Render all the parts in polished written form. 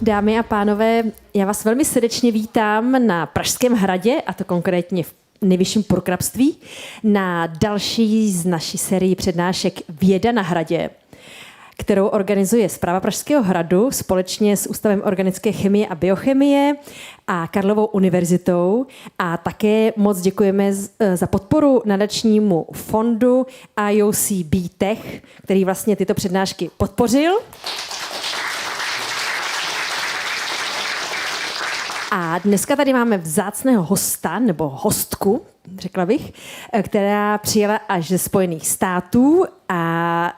Dámy a pánové, já vás velmi srdečně vítám na Pražském hradě, a to konkrétně v nejvyšším purkrabství, na další z naší sérii přednášek Věda na hradě, kterou organizuje Správa Pražského hradu společně s Ústavem organické chemie a biochemie a Karlovou univerzitou. A také moc děkujeme za podporu nadačnímu fondu IOCB Tech, který vlastně tyto přednášky podpořil. A dneska tady máme vzácného hosta, nebo hostku, řekla bych, která přijela až ze Spojených států a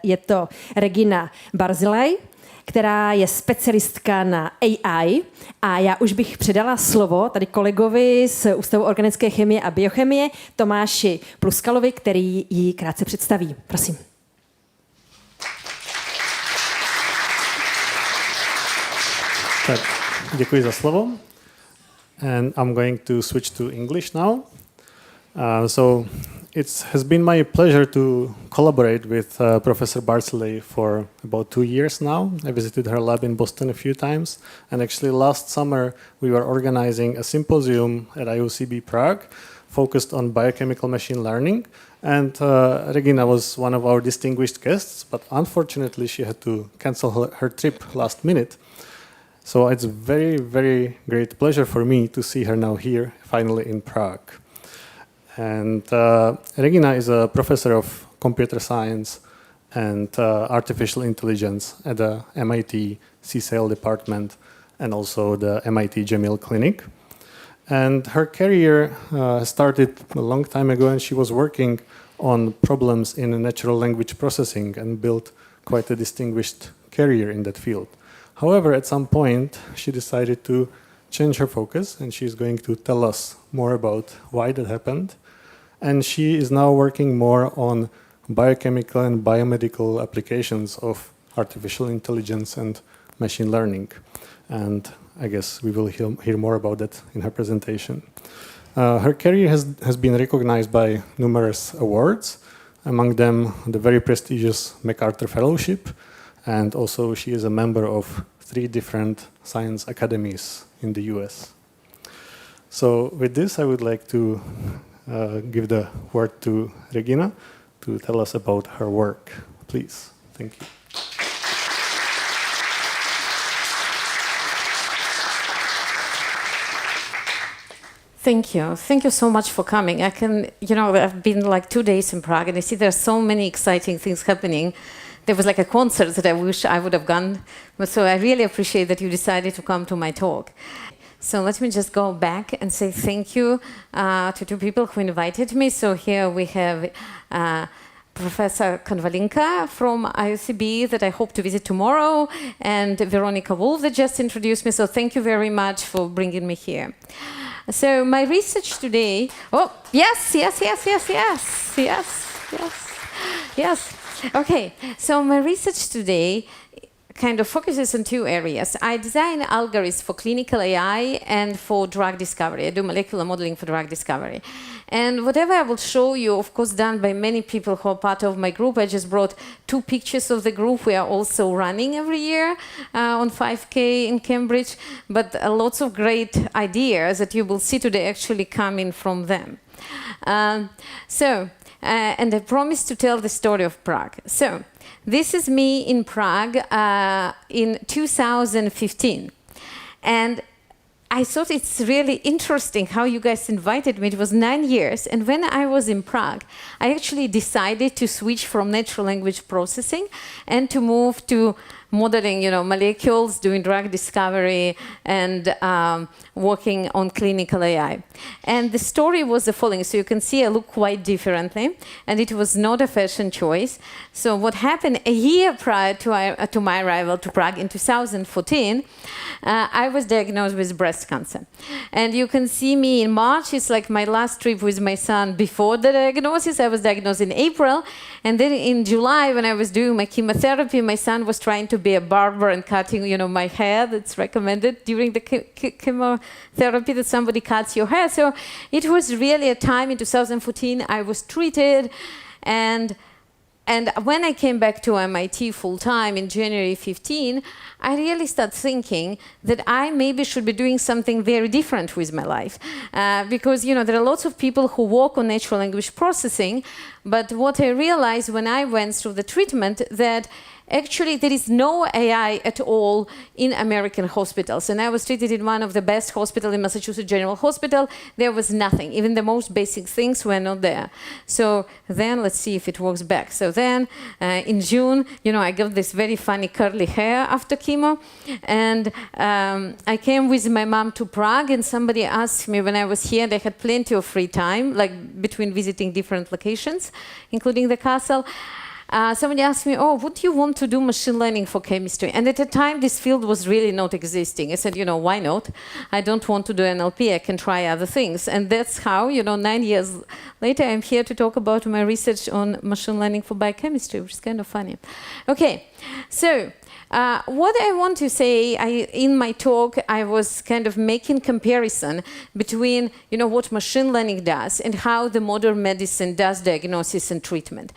je to Regina Barzilay, která je specialistka na AI a já už bych předala slovo tady kolegovi z Ústavu organické chemie a biochemie Tomáši Pluskalovi, který ji krátce představí. Prosím. Tak, děkuji za slovo. And I'm going to switch to English now. So it has been my pleasure to collaborate with Professor Barzilay for about 2 years now. I visited her lab in Boston a few times, and actually last summer we were organizing a symposium at IOCB Prague focused on biochemical machine learning, and Regina was one of our distinguished guests, but unfortunately she had to cancel her trip last minute. So it's a very, very great pleasure for me to see her now here, finally in Prague. And Regina is a professor of computer science and artificial intelligence at the MIT CSAIL department and also the MIT Jameel Clinic. And her career started a long time ago, and she was working on problems in natural language processing and built quite a distinguished career in that field. However, at some point, she decided to change her focus, and she's going to tell us more about why that happened. And she is now working more on biochemical and biomedical applications of artificial intelligence and machine learning. And I guess we will hear more about that in her presentation. Her career has been recognized by numerous awards, among them the very prestigious MacArthur Fellowship, and also she is a member of 3 different science academies in the US. So with this, I would like to give the word to Regina to tell us about her work. Please. Thank you. Thank you. Thank you so much for coming. I've been like 2 days in Prague, and I see there's so many exciting things happening. There was like a concert that I wish I would have gone. So I really appreciate that you decided to come to my talk. So let me just go back and say thank you to 2 people who invited me. So here we have Professor Konvalinka from IOCB that I hope to visit tomorrow, and Veronica Wolf that just introduced me. So thank you very much for bringing me here. So my research today, yes. Okay, so my research today kind of focuses on 2 areas. I design algorithms for clinical AI and for drug discovery. I do molecular modeling for drug discovery. And whatever I will show you, of course, done by many people who are part of my group. I just brought 2 pictures of the group. We are also running every year on 5K in Cambridge, but lots of great ideas that you will see today actually coming from them. And I promised to tell the story of Prague. So this is me in Prague in 2015. And I thought it's really interesting how you guys invited me. It was 9 years. And when I was in Prague, I actually decided to switch from natural language processing and to move to modeling, molecules, doing drug discovery, and working on clinical AI. And the story was the following. So you can see I look quite differently, and it was not a fashion choice. So what happened a year prior to my arrival to Prague in 2014, I was diagnosed with breast cancer. And you can see me in March. It's like my last trip with my son before the diagnosis. I was diagnosed in April. And then in July, when I was doing my chemotherapy, my son was trying to be a barber and cutting, my hair. That's recommended during the chemotherapy that somebody cuts your hair. So it was really a time in 2014 I was treated, and And when I came back to MIT full-time in January 15, I really started thinking that I maybe should be doing something very different with my life. Because, there are lots of people who work on natural language processing, but what I realized when I went through the treatment that actually there is no AI at all in American hospitals. And I was treated in one of the best hospitals in Massachusetts General Hospital. There was nothing. Even the most basic things were not there. So then let's see if it works back. So then in June, I got this very funny curly hair after chemo. And I came with my mom to Prague, and somebody asked me when I was here, they had plenty of free time, like between visiting different locations, including the castle. Somebody asked me, would you want to do machine learning for chemistry? And at the time, this field was really not existing. I said, why not? I don't want to do NLP. I can try other things. And that's how, 9 years later, I'm here to talk about my research on machine learning for biochemistry, which is kind of funny. Okay, so what I want to say, in my talk, I was kind of making comparison between, what machine learning does and how the modern medicine does diagnosis and treatment.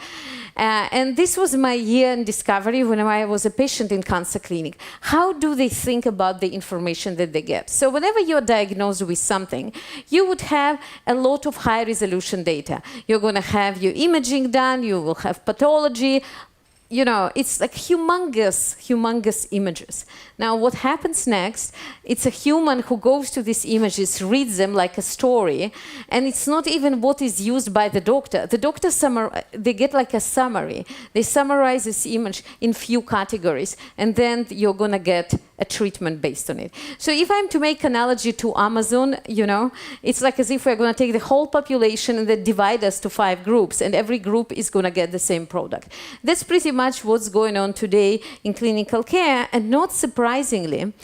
And this was my year in discovery when I was a patient in cancer clinic. How do they think about the information that they get? So whenever you're diagnosed with something, you would have a lot of high resolution data. You're going to have your imaging done, you will have pathology. It's like humongous images. Now, what happens next, it's a human who goes to these images, reads them like a story, and it's not even what is used by the doctor. The doctor, they get like a summary. They summarize this image in few categories, and then you're going to get a treatment based on it. So if I'm to make analogy to Amazon, it's like as if we're going to take the whole population and then divide us to 5 groups, and every group is going to get the same product. That's pretty much what's going on today in clinical care. And not surprisingly,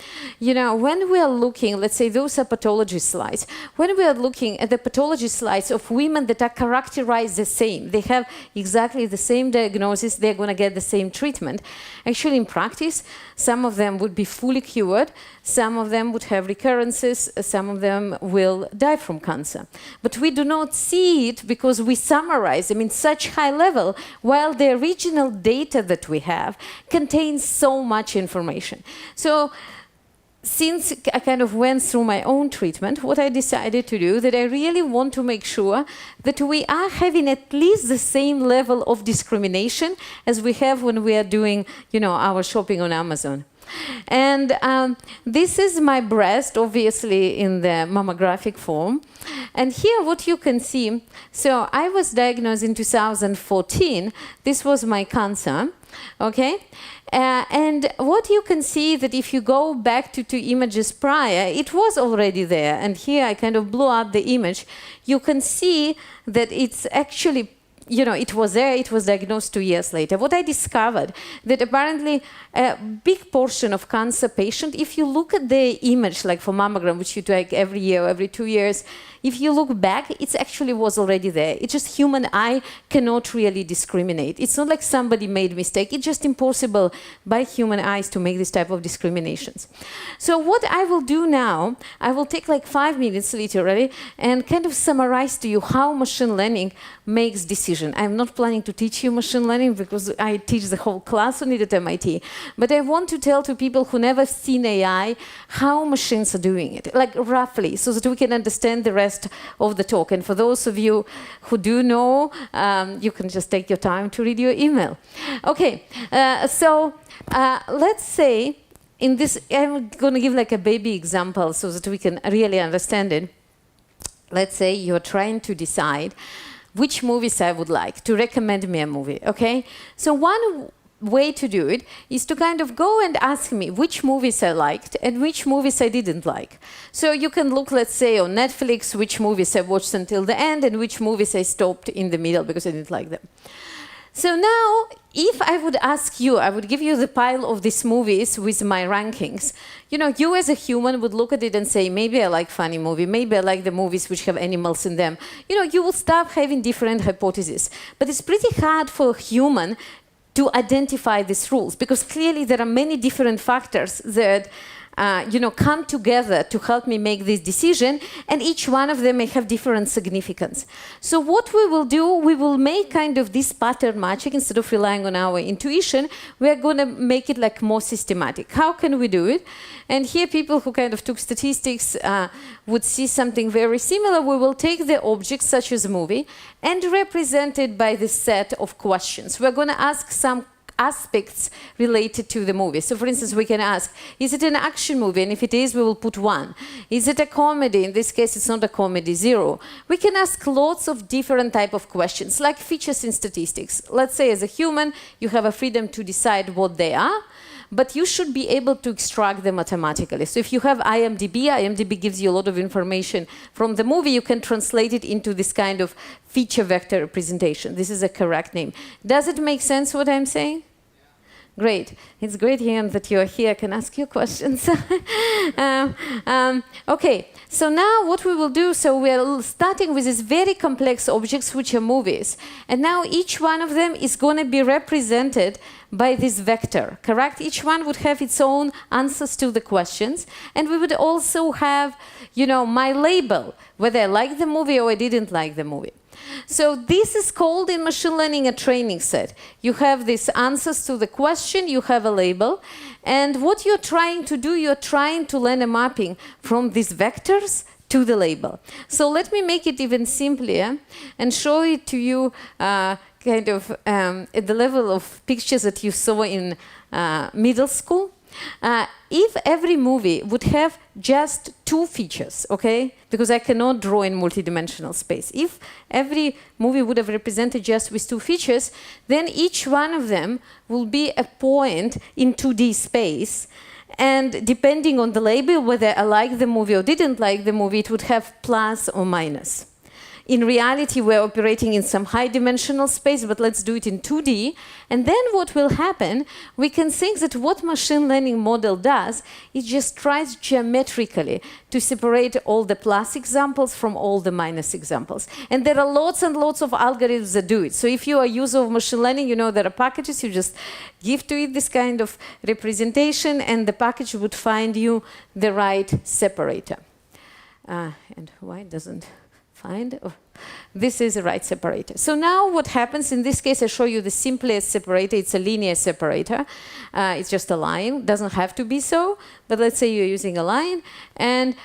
when we are looking, let's say those are pathology slides, when we are looking at the pathology slides of women that are characterized the same, they have exactly the same diagnosis, they're going to get the same treatment. Actually, in practice, some of them would be fully cured, some of them would have recurrences, some of them will die from cancer. But we do not see it because we summarize them in such high level, while the original data that we have contains so much information. So since I kind of went through my own treatment, what I decided to do, that I really want to make sure that we are having at least the same level of discrimination as we have when we are doing, our shopping on Amazon. And this is my breast, obviously in the mammographic form. And here what you can see, so I was diagnosed in 2014. This was my cancer, okay? And what you can see that if you go back to 2 images prior, it was already there. And here I kind of blew up the image. You can see that it's actually, it was there, it was diagnosed 2 years later. What I discovered, that apparently a big portion of cancer patient, if you look at the image, like for mammogram, which you take every year or every 2 years, if you look back, it actually was already there. It's just human eye cannot really discriminate. It's not like somebody made a mistake. It's just impossible by human eyes to make this type of discriminations. So what I will do now, I will take like 5 minutes literally and kind of summarize to you how machine learning makes decision. I'm not planning to teach you machine learning because I teach the whole class on it at MIT. But I want to tell to people who never seen AI how machines are doing it, like roughly, so that we can understand the rest of the talk. And for those of you who do know, you can just take your time to read your email. Okay, so let's say in this, I'm going to give like a baby example so that we can really understand it. Let's say you're trying to decide which movies I would like, to recommend me a movie, okay? So one way to do it is to kind of go and ask me which movies I liked and which movies I didn't like. So you can look, let's say, on Netflix, which movies I watched until the end and which movies I stopped in the middle because I didn't like them. So now, if I would ask you, I would give you the pile of these movies with my rankings. You as a human would look at it and say, maybe I like funny movie, maybe I like the movies which have animals in them. You will start having different hypotheses. But it's pretty hard for a human to identify these rules, because clearly there are many different factors that come together to help me make this decision, and each one of them may have different significance. So what we will do, we will make kind of this pattern matching. Instead of relying on our intuition, we are going to make it like more systematic. How can we do it? And here people who kind of took statistics would see something very similar. We will take the objects such as a movie and represent it by this set of questions. We're going to ask some aspects related to the movie. So for instance, we can ask, is it an action movie? And if it is, we will put 1. Is it a comedy? In this case, it's not a comedy, 0. We can ask lots of different type of questions, like features in statistics. Let's say as a human, you have a freedom to decide what they are, but you should be able to extract them automatically. So if you have IMDb gives you a lot of information from the movie, you can translate it into this kind of feature vector representation. This is a correct name. Does it make sense what I'm saying? Great. It's great hearing that you're here. I can ask you questions. Okay, so now what we will do, so we're starting with these very complex objects, which are movies. And now each one of them is going to be represented by this vector, correct? Each one would have its own answers to the questions. And we would also have, my label, whether I like the movie or I didn't like the movie. So this is called in machine learning a training set. You have these answers to the question, you have a label, and what you're trying to do, you're trying to learn a mapping from these vectors to the label. So let me make it even simpler and show it to you at the level of pictures that you saw in middle school. If every movie would have just 2 features, okay? Because I cannot draw in multidimensional space. If every movie would have represented just with 2 features, then each one of them will be a point in 2D space. And depending on the label, whether I like the movie or didn't like the movie, it would have plus or minus. In reality, we're operating in some high-dimensional space, but let's do it in 2D. And then what will happen, we can think that what machine learning model does, it just tries geometrically to separate all the plus examples from all the minus examples. And there are lots and lots of algorithms that do it. So if you are a user of machine learning, you know there are packages, you just give to it this kind of representation, and the package would find you the right separator. And why it doesn't find? Oh, this is the right separator. So now what happens, in this case I show you the simplest separator. It's a linear separator. It's just a line. Doesn't have to be so, but let's say you're using a line. And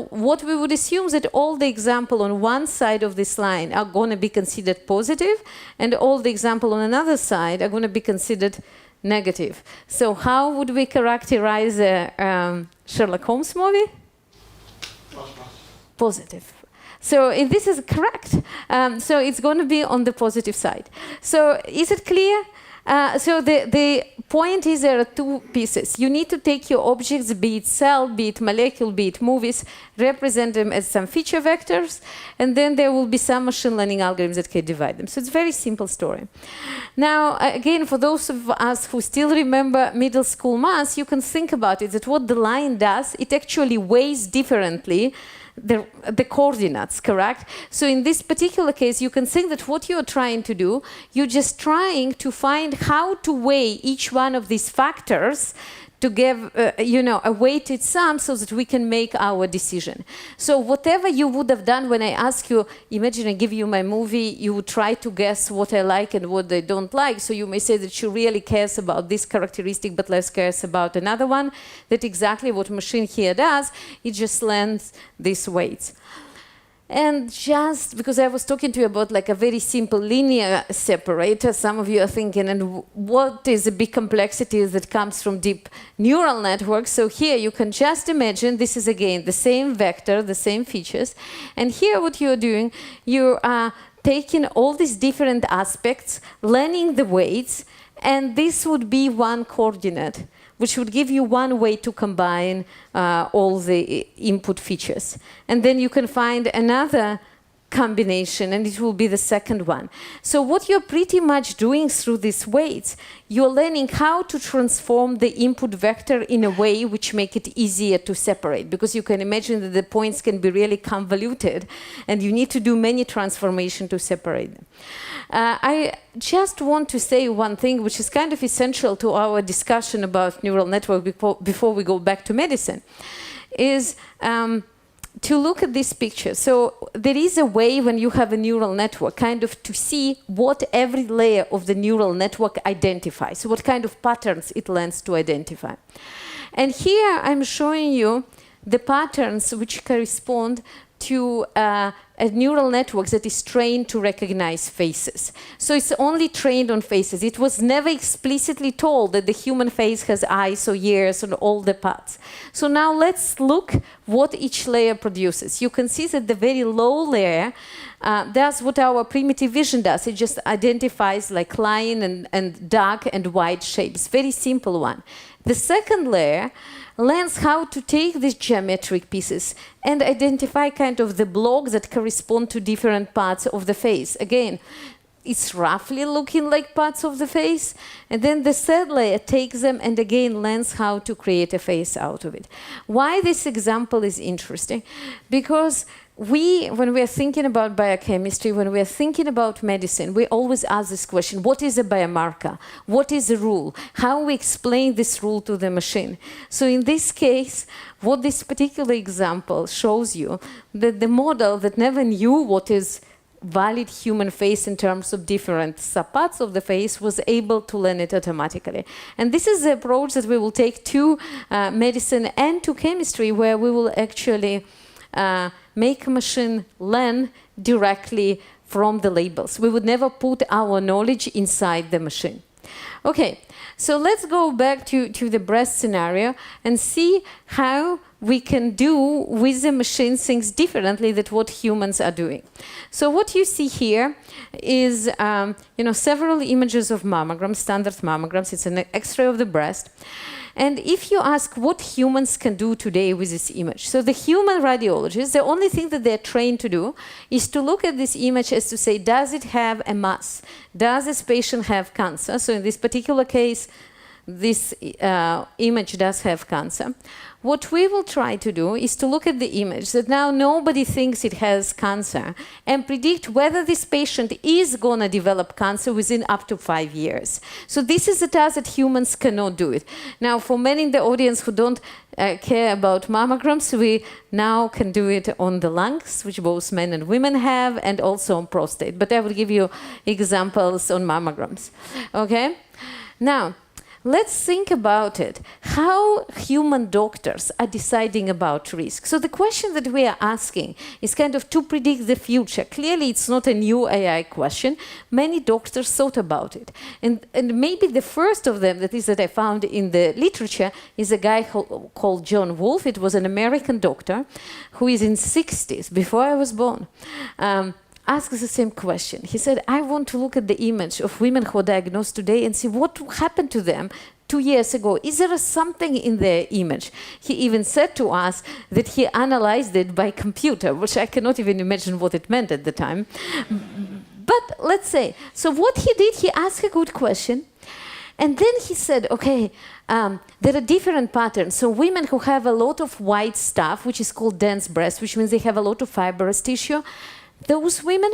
what we would assume is that all the examples on one side of this line are going to be considered positive, and all the examples on another side are going to be considered negative. So how would we characterize a Sherlock Holmes movie? Positive. So if this is correct, so it's going to be on the positive side. So is it clear? So the point is there are 2 pieces. You need to take your objects, be it cell, be it molecule, be it movies, represent them as some feature vectors, and then there will be some machine learning algorithms that can divide them. So it's a very simple story. Now, again, for those of us who still remember middle school math, you can think about it, that what the line does, it actually weighs differently the coordinates, correct? So in this particular case, you can think that what you're trying to do, you're just trying to find how to weigh each one of these factors to give, a weighted sum so that we can make our decision. So whatever you would have done when I ask you, imagine I give you my movie, you would try to guess what I like and what I don't like. So you may say that she really cares about this characteristic, but less cares about another one. That's exactly what machine here does. It just lends these weights. And just because I was talking to you about like a very simple linear separator, some of you are thinking, and what is the big complexity that comes from deep neural networks? So here you can just imagine this is again the same vector, the same features. And here what you're doing, you are taking all these different aspects, learning the weights, and this would be one coordinate, which would give you one way to combine all the input features. And then you can find another combination, and it will be the second one. So what you're pretty much doing through these weights, you're learning how to transform the input vector in a way which make it easier to separate, because you can imagine that the points can be really convoluted and you need to do many transformations to separate them. I just want to say one thing which is kind of essential to our discussion about neural network before we go back to medicine, is to look at this picture. So there is a way when you have a neural network kind of to see what every layer of the neural network identifies, what kind of patterns it learns to identify. And here I'm showing you the patterns which correspond to a neural network that is trained to recognize faces. So it's only trained on faces. It was never explicitly told that the human face has eyes or ears and all the parts. So now let's look what each layer produces. You can see that the very low layer does what our primitive vision does. It just identifies like line and dark and white shapes. Very simple one. The second layer learns how to take these geometric pieces and identify kind of the blocks that correspond to different parts of the face. Again, it's roughly looking like parts of the face. And then the third layer takes them and again learns how to create a face out of it. Why this example is interesting? Because when we are thinking about biochemistry, when we are thinking about medicine, we always ask this question: what is a biomarker? What is a rule? How we explain this rule to the machine? So in this case, what this particular example shows you, that the model that never knew what is valid human face in terms of different subparts of the face was able to learn it automatically. And this is the approach that we will take to medicine and to chemistry, where we will actually make a machine learn directly from the labels. We would never put our knowledge inside the machine. Okay, so let's go back to the breast scenario and see how we can do with the machine things differently than what humans are doing. So what you see here is several images of mammograms, standard mammograms. It's an X-ray of the breast. And if you ask what humans can do today with this image, so the human radiologists, the only thing that they're trained to do is to look at this image as to say, does it have a mass? Does this patient have cancer? So in this particular case, this image does have cancer. What we will try to do is to look at the image that now nobody thinks it has cancer and predict whether this patient is going to develop cancer within up to 5 years. So this is a task that humans cannot do it. Now, for many in the audience who don't care about mammograms, we now can do it on the lungs, which both men and women have, and also on prostate. But I will give you examples on mammograms. Okay? Now, let's think about it. How human doctors are deciding about risk. So the question that we are asking is kind of to predict the future. Clearly, it's not a new AI question. Many doctors thought about it. And maybe the first of them, that I found in the literature, is a guy called John Wolfe. It was an American doctor who is in 60s, before I was born. Asks the same question. He said, I want to look at the image of women who are diagnosed today and see what happened to them 2 years ago. Is there something in their image? He even said to us that he analyzed it by computer, which I cannot even imagine what it meant at the time. But let's say, so what he did, he asked a good question. And then he said, okay, there are different patterns. So women who have a lot of white stuff, which is called dense breast, which means they have a lot of fibrous tissue, those women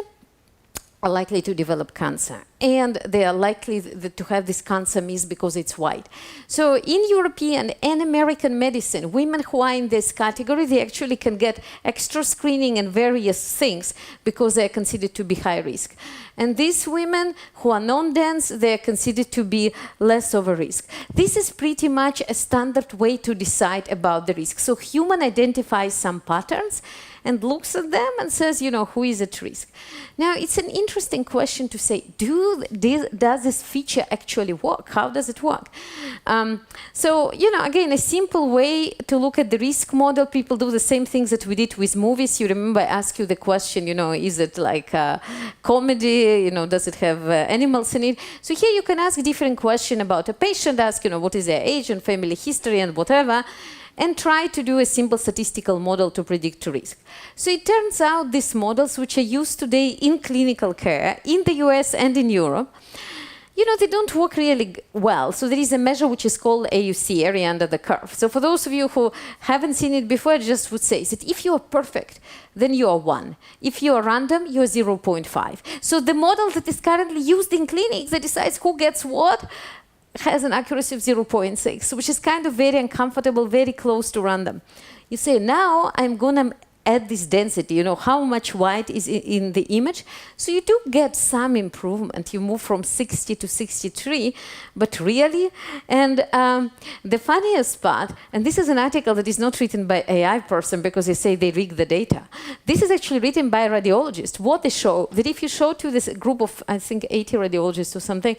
are likely to develop cancer. And they are likely to have this cancer missed because it's white. So in European and American medicine, women who are in this category, they actually can get extra screening and various things because they are considered to be high risk. And these women who are non-dense, they are considered to be less of a risk. This is pretty much a standard way to decide about the risk. So human identifies some patterns and looks at them and says, who is at risk? Now, it's an interesting question to say, does this feature actually work? How does it work? So, again, a simple way to look at the risk model, people do the same things that we did with movies. You remember I asked you the question, is it like a comedy? Does it have animals in it? So here you can ask a different question about a patient, ask, what is their age and family history and whatever. and try to do a simple statistical model to predict risk. So it turns out these models, which are used today in clinical care in the US and in Europe, they don't work really well. So there is a measure which is called AUC, area under the curve. So for those of you who haven't seen it before, I just would say that if you are perfect, then you are 1. If you are random, you are 0.5. So the model that is currently used in clinics that decides who gets what has an accuracy of 0.6, which is kind of very uncomfortable, very close to random. You say, now I'm going to add this density, how much white is in the image. So you do get some improvement. You move from 60 to 63, but really, and the funniest part, and this is an article that is not written by AI person because they say they rig the data. This is actually written by a radiologist. What they show, that if you show to this group of, I think, 80 radiologists or something,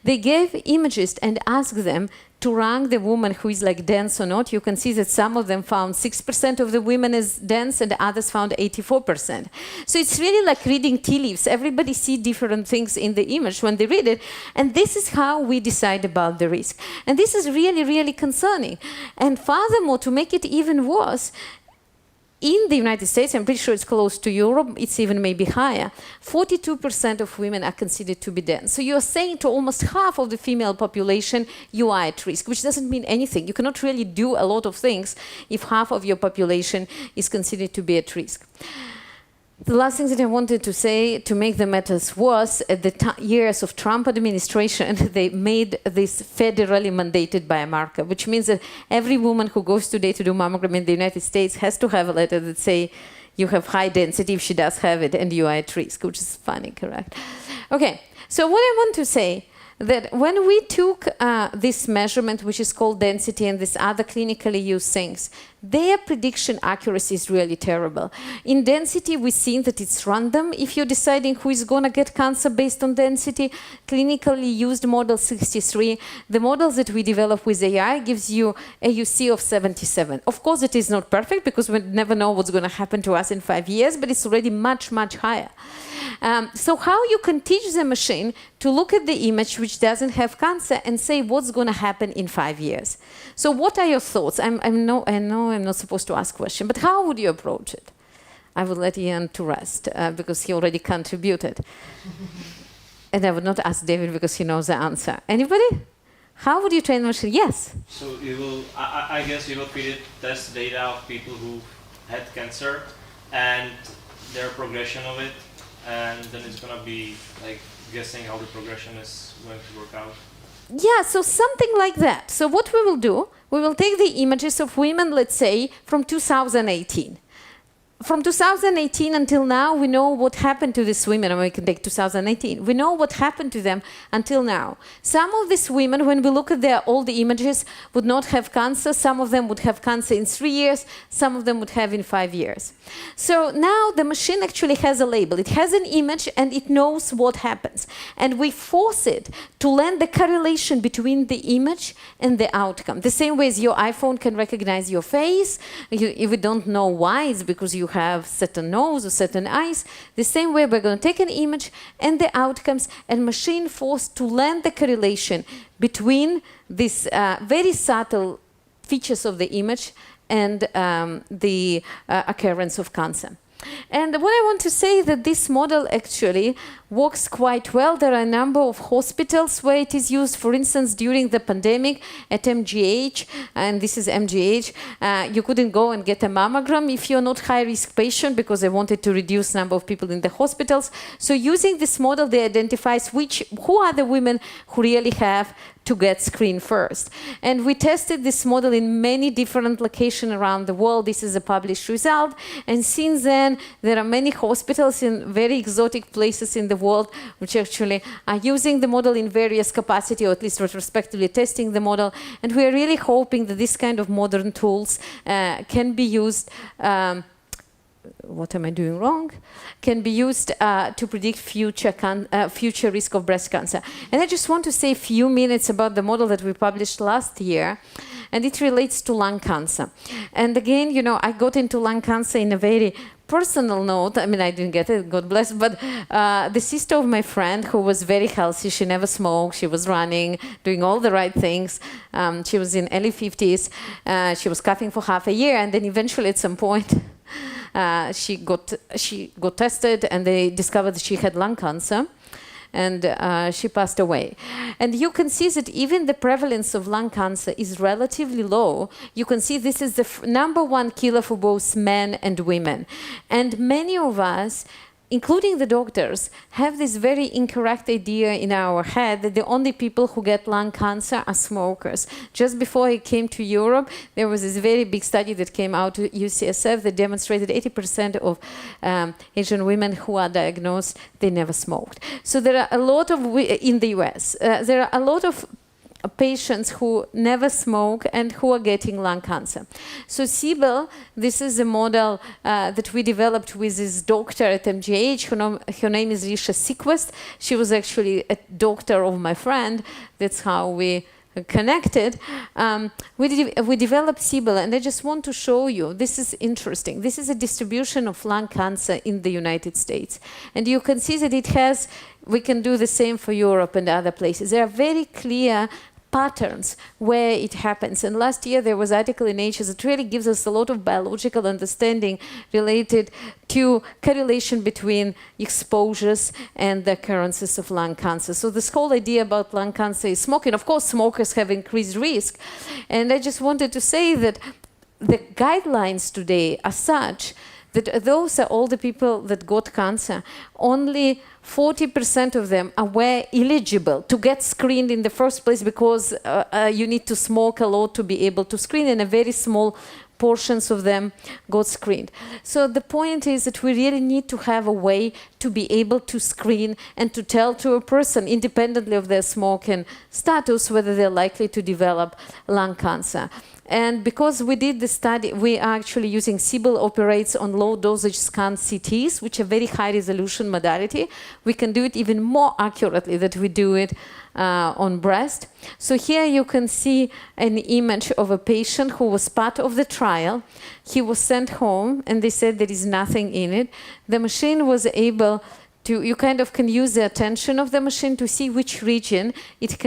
they gave images and asked them to rank the woman who is like dense or not. You can see that some of them found 6% of the women as dense and others found 84%. So it's really like reading tea leaves. Everybody sees different things in the image when they read it. And this is how we decide about the risk. And this is really, really concerning. And furthermore, to make it even worse, in the United States, I'm pretty sure it's close to Europe, it's even maybe higher, 42% of women are considered to be dense. So you're saying to almost half of the female population, you are at risk, which doesn't mean anything. You cannot really do a lot of things if half of your population is considered to be at risk. The last thing that I wanted to say, to make the matters worse, at the years of Trump administration, they made this federally mandated biomarker, which means that every woman who goes today to do mammogram in the United States has to have a letter that say you have high density if she does have it and you are at risk, which is funny, correct? Okay, so what I want to say, that when we took this measurement, which is called density, and these other clinically used things, their prediction accuracy is really terrible. In density, we've seen that it's random. If you're deciding who is going to get cancer based on density, clinically used model 63, the models that we develop with AI gives you a UC of 77. Of course, it is not perfect because we never know what's going to happen to us in 5 years, but it's already much, much higher. So how you can teach the machine to look at the image which doesn't have cancer and say what's going to happen in 5 years. So what are your thoughts? I know I'm not supposed to ask questions, but how would you approach it? I would let Ian to rest because he already contributed. And I would not ask David because he knows the answer. Anybody? How would you train the machine? Yes? So you will, I guess you will test data of people who had cancer and their progression of it, and then it's going to be like guessing how the progression is going to work out. Yeah, so something like that. So what we will do, we will take the images of women, let's say, from 2018. From 2018 until now, we know what happened to these women. And we can take 2018. We know what happened to them until now. Some of these women, when we look at their old images, would not have cancer. Some of them would have cancer in 3 years. Some of them would have in 5 years. So now the machine actually has a label. It has an image and it knows what happens. And we force it to learn the correlation between the image and the outcome. The same way as your iPhone can recognize your face. If we don't know why, it's because you have certain nose or certain eyes. The same way we're going to take an image and the outcomes and machine forced to learn the correlation between these very subtle features of the image and the occurrence of cancer. And what I want to say is that this model actually works quite well. There are a number of hospitals where it is used. For instance, during the pandemic at MGH, and this is MGH, you couldn't go and get a mammogram if you're not high-risk patient because they wanted to reduce number of people in the hospitals. So using this model, they identifies who are the women who really have to get screened first. And we tested this model in many different locations around the world. This is a published result. And since then, there are many hospitals in very exotic places in the world which actually are using the model in various capacity, or at least retrospectively testing the model. And we are really hoping that this kind of modern tools can be used what am I doing wrong? Can be used to predict future risk of breast cancer. And I just want to say a few minutes about the model that we published last year, and it relates to lung cancer. And again, I got into lung cancer in a very personal note, I mean, I didn't get it, God bless, but the sister of my friend who was very healthy, she never smoked, she was running, doing all the right things. She was in early 50s. She was coughing for half a year, and then eventually at some point, she got tested, and they discovered that she had lung cancer. And she passed away. And you can see that even the prevalence of lung cancer is relatively low. You can see this is the number one killer for both men and women. And many of us, including the doctors, have this very incorrect idea in our head that the only people who get lung cancer are smokers. Just before I came to Europe, there was this very big study that came out at UCSF that demonstrated 80% of Asian women who are diagnosed, they never smoked. So there are a lot of, in the US, there are a lot of patients who never smoke and who are getting lung cancer. So Sibyl, this is a model that we developed with this doctor at MGH. Her name is Risha Sequest. She was actually a doctor of my friend. That's how we connected. We developed Sibyl, and I just want to show you, this is interesting. This is a distribution of lung cancer in the United States. And you can see that it has, we can do the same for Europe and other places. There are very clear patterns where it happens. And last year there was an article in Nature that really gives us a lot of biological understanding related to correlation between exposures and the occurrences of lung cancer. So this whole idea about lung cancer is smoking. Of course, smokers have increased risk. And I just wanted to say that the guidelines today are such that those are all the people that got cancer. Only 40% of them were eligible to get screened in the first place because you need to smoke a lot to be able to screen, and a very small portions of them got screened. So the point is that we really need to have a way to be able to screen and to tell to a person, independently of their smoking status, whether they're likely to develop lung cancer. And because we did the study, we are actually using Sibyl operates on low dosage scan CTs, which are very high resolution modality. We can do it even more accurately than we do it on breast. So here you can see an image of a patient who was part of the trial. He was sent home and they said there is nothing in it. The machine was able to, you kind of can use the attention of the machine to see which region it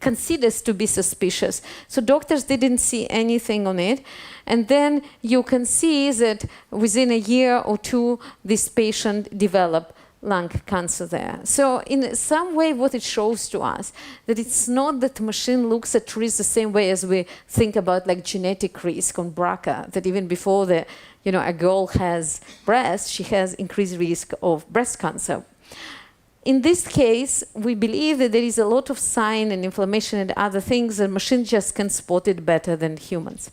considers to be suspicious. So doctors didn't see anything on it. And then you can see that within a year or two, this patient developed lung cancer there. So in some way, what it shows to us, that it's not that machine looks at risk the same way as we think about like genetic risk on BRCA, that even before the, a girl has breast, she has increased risk of breast cancer. In this case, we believe that there is a lot of sign and inflammation and other things that machine just can spot it better than humans.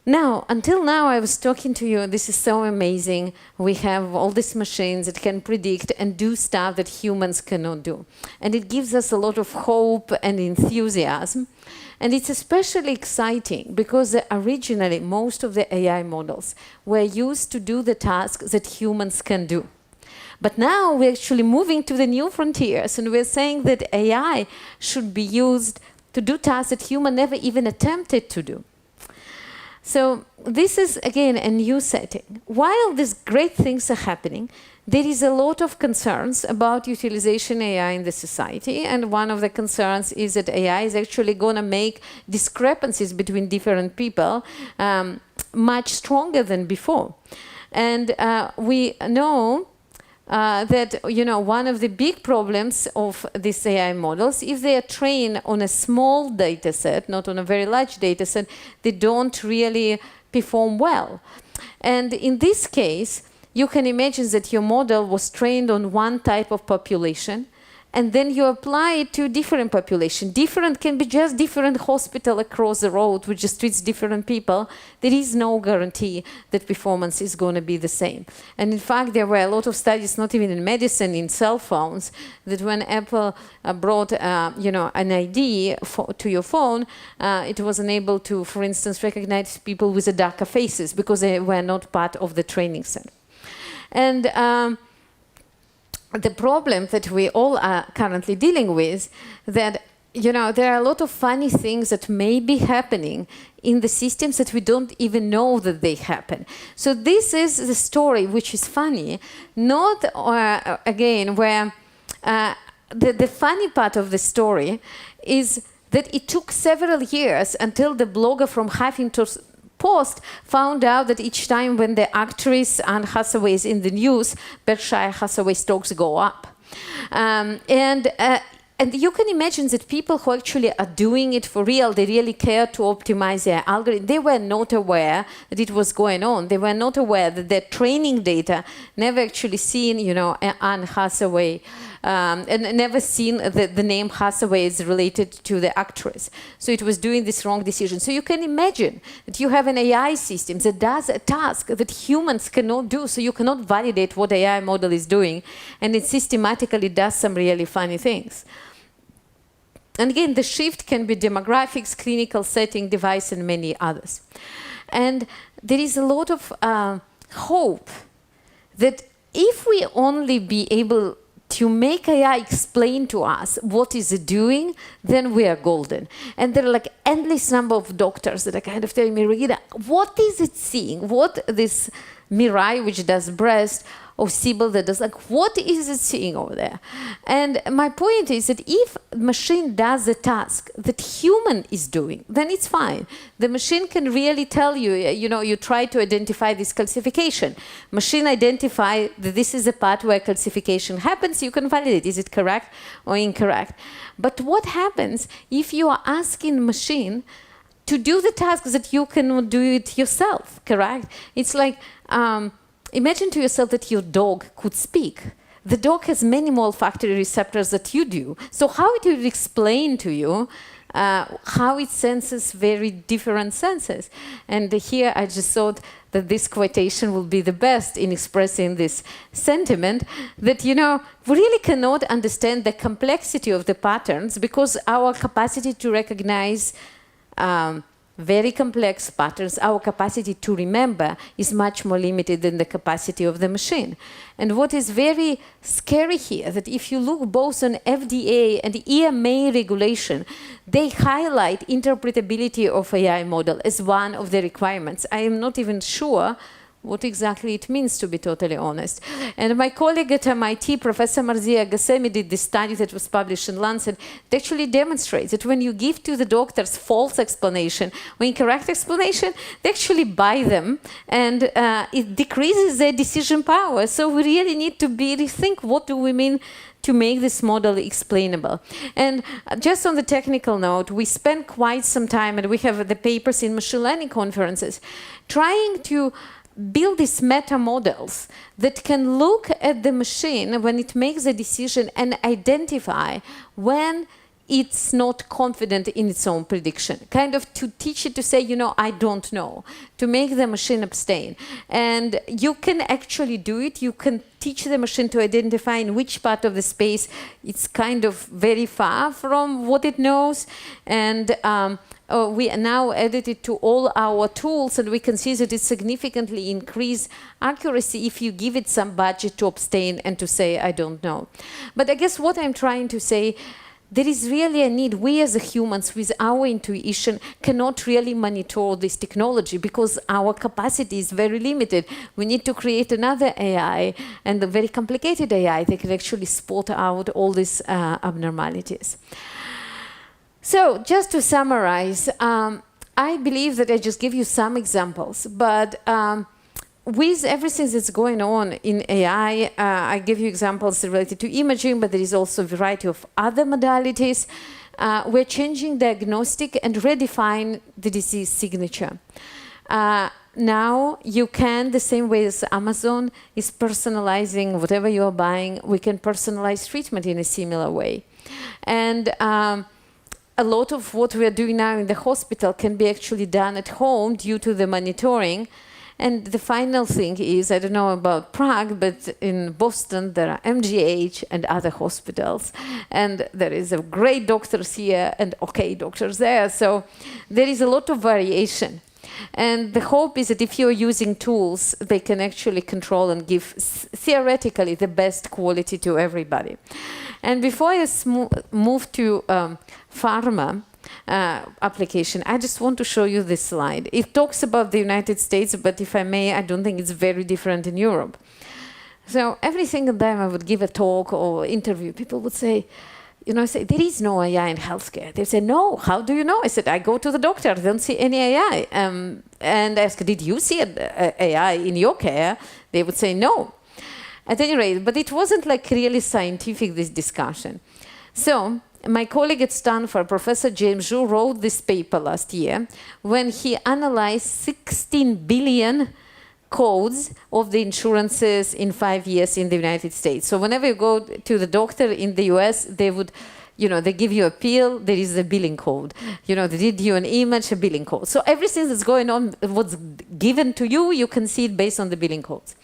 Now, until now, I was talking to you, this is so amazing. We have all these machines that can predict and do stuff that humans cannot do. And it gives us a lot of hope and enthusiasm. And it's especially exciting because originally, most of the AI models were used to do the tasks that humans can do. But now we're actually moving to the new frontiers, and we're saying that AI should be used to do tasks that humans never even attempted to do. So this is, again, a new setting. While these great things are happening, there is a lot of concerns about utilization AI in the society, and one of the concerns is that AI is actually going to make discrepancies between different people much stronger than before. And we know that one of the big problems of these AI models, if they are trained on a small data set, not on a very large data set, they don't really perform well. And in this case, you can imagine that your model was trained on one type of population, and then you apply it to a different population. Different can be just different hospital across the road, which just treats different people. There is no guarantee that performance is going to be the same. And in fact, there were a lot of studies, not even in medicine, in cell phones, that when Apple brought an ID to your phone, it was unable to, for instance, recognize people with darker faces because they were not part of the training set. And the problem that we all are currently dealing with, that there are a lot of funny things that may be happening in the systems that we don't even know that they happen. So this is the story which is funny, not again where the funny part of the story is that it took several years until the blogger from Huffington Post found out that each time when the actress Anne Hathaway is in the news, Berkshire Hathaway stocks go up. And you can imagine that people who actually are doing it for real, they really care to optimize their algorithm. They were not aware that it was going on. They were not aware that their training data never actually seen, Anne Hathaway, and never seen the name Hathaway is related to the actress. So it was doing this wrong decision. So you can imagine that you have an AI system that does a task that humans cannot do. So you cannot validate what AI model is doing, and it systematically does some really funny things. And again, the shift can be demographics, clinical setting, device, and many others. And there is a lot of hope that if we only be able to make AI explain to us what is it doing, then we are golden. And there are like endless number of doctors that are kind of telling me, Regina, what is it seeing? What this Mirai, which does breast, or Sibyl that does, what is it seeing over there? And my point is that if machine does the task that human is doing, then it's fine. The machine can really tell you, you try to identify this calcification. Machine identify that this is a part where calcification happens, you can validate, is it correct or incorrect? But what happens if you are asking machine to do the tasks that you cannot do it yourself, correct? It's like, imagine to yourself that your dog could speak. The dog has many more olfactory receptors that you do. So how it will explain to you how it senses very different senses? And here I just thought that this quotation will be the best in expressing this sentiment that, we really cannot understand the complexity of the patterns because our capacity to recognize very complex patterns, our capacity to remember is much more limited than the capacity of the machine. And what is very scary here, that if you look both on FDA and EMA regulation, they highlight interpretability of AI model as one of the requirements. I am not even sure what exactly it means, to be totally honest. And my colleague at MIT, Professor Marzia Gassemi, did this study that was published in Lancet that actually demonstrates that when you give to the doctors false explanation or incorrect explanation, they actually buy them, and it decreases their decision power. So we really need to rethink what do we mean to make this model explainable. And just on the technical note, we spent quite some time, and we have the papers in machine learning conferences, trying to build these meta models that can look at the machine when it makes a decision and identify when it's not confident in its own prediction. Kind of to teach it to say, I don't know, to make the machine abstain. And you can actually do it. You can teach the machine to identify in which part of the space it's kind of very far from what it knows. And we now added it to all our tools, and we can see that it significantly increased accuracy if you give it some budget to abstain and to say, I don't know. But I guess what I'm trying to say, there is really a need. We as humans, with our intuition, cannot really monitor this technology because our capacity is very limited. We need to create another AI, and a very complicated AI that can actually spot out all these abnormalities. So just to summarize, I believe that I just give you some examples, but with everything that's going on in AI, I give you examples related to imaging, but there is also a variety of other modalities. We're changing diagnostic and redefine the disease signature. Now you can, the same way as Amazon is personalizing whatever you are buying, we can personalize treatment in a similar way. And a lot of what we are doing now in the hospital can be actually done at home due to the monitoring. And the final thing is, I don't know about Prague, but in Boston there are MGH and other hospitals. And there is a great doctors here and okay doctors there. So there is a lot of variation. And the hope is that if you're using tools, they can actually control and give theoretically the best quality to everybody. And before I move to pharma application, I just want to show you this slide. It talks about the United States, but if I may, I don't think it's very different in Europe. So every single time I would give a talk or interview, people would say, say, there is no AI in healthcare. They say, no, how do you know? I said, I go to the doctor, I don't see any AI. And I asked, did you see AI in your care? They would say, no. At any rate, but it wasn't like really scientific, this discussion. So my colleague at Stanford, Professor James Zhu, wrote this paper last year when he analyzed 16 billion codes of the insurances in 5 years in the United States. So whenever you go to the doctor in the US, they would, they give you a pill, there is a billing code. They did you an image, a billing code. So everything that's going on, what's given to you, you can see it based on the billing codes.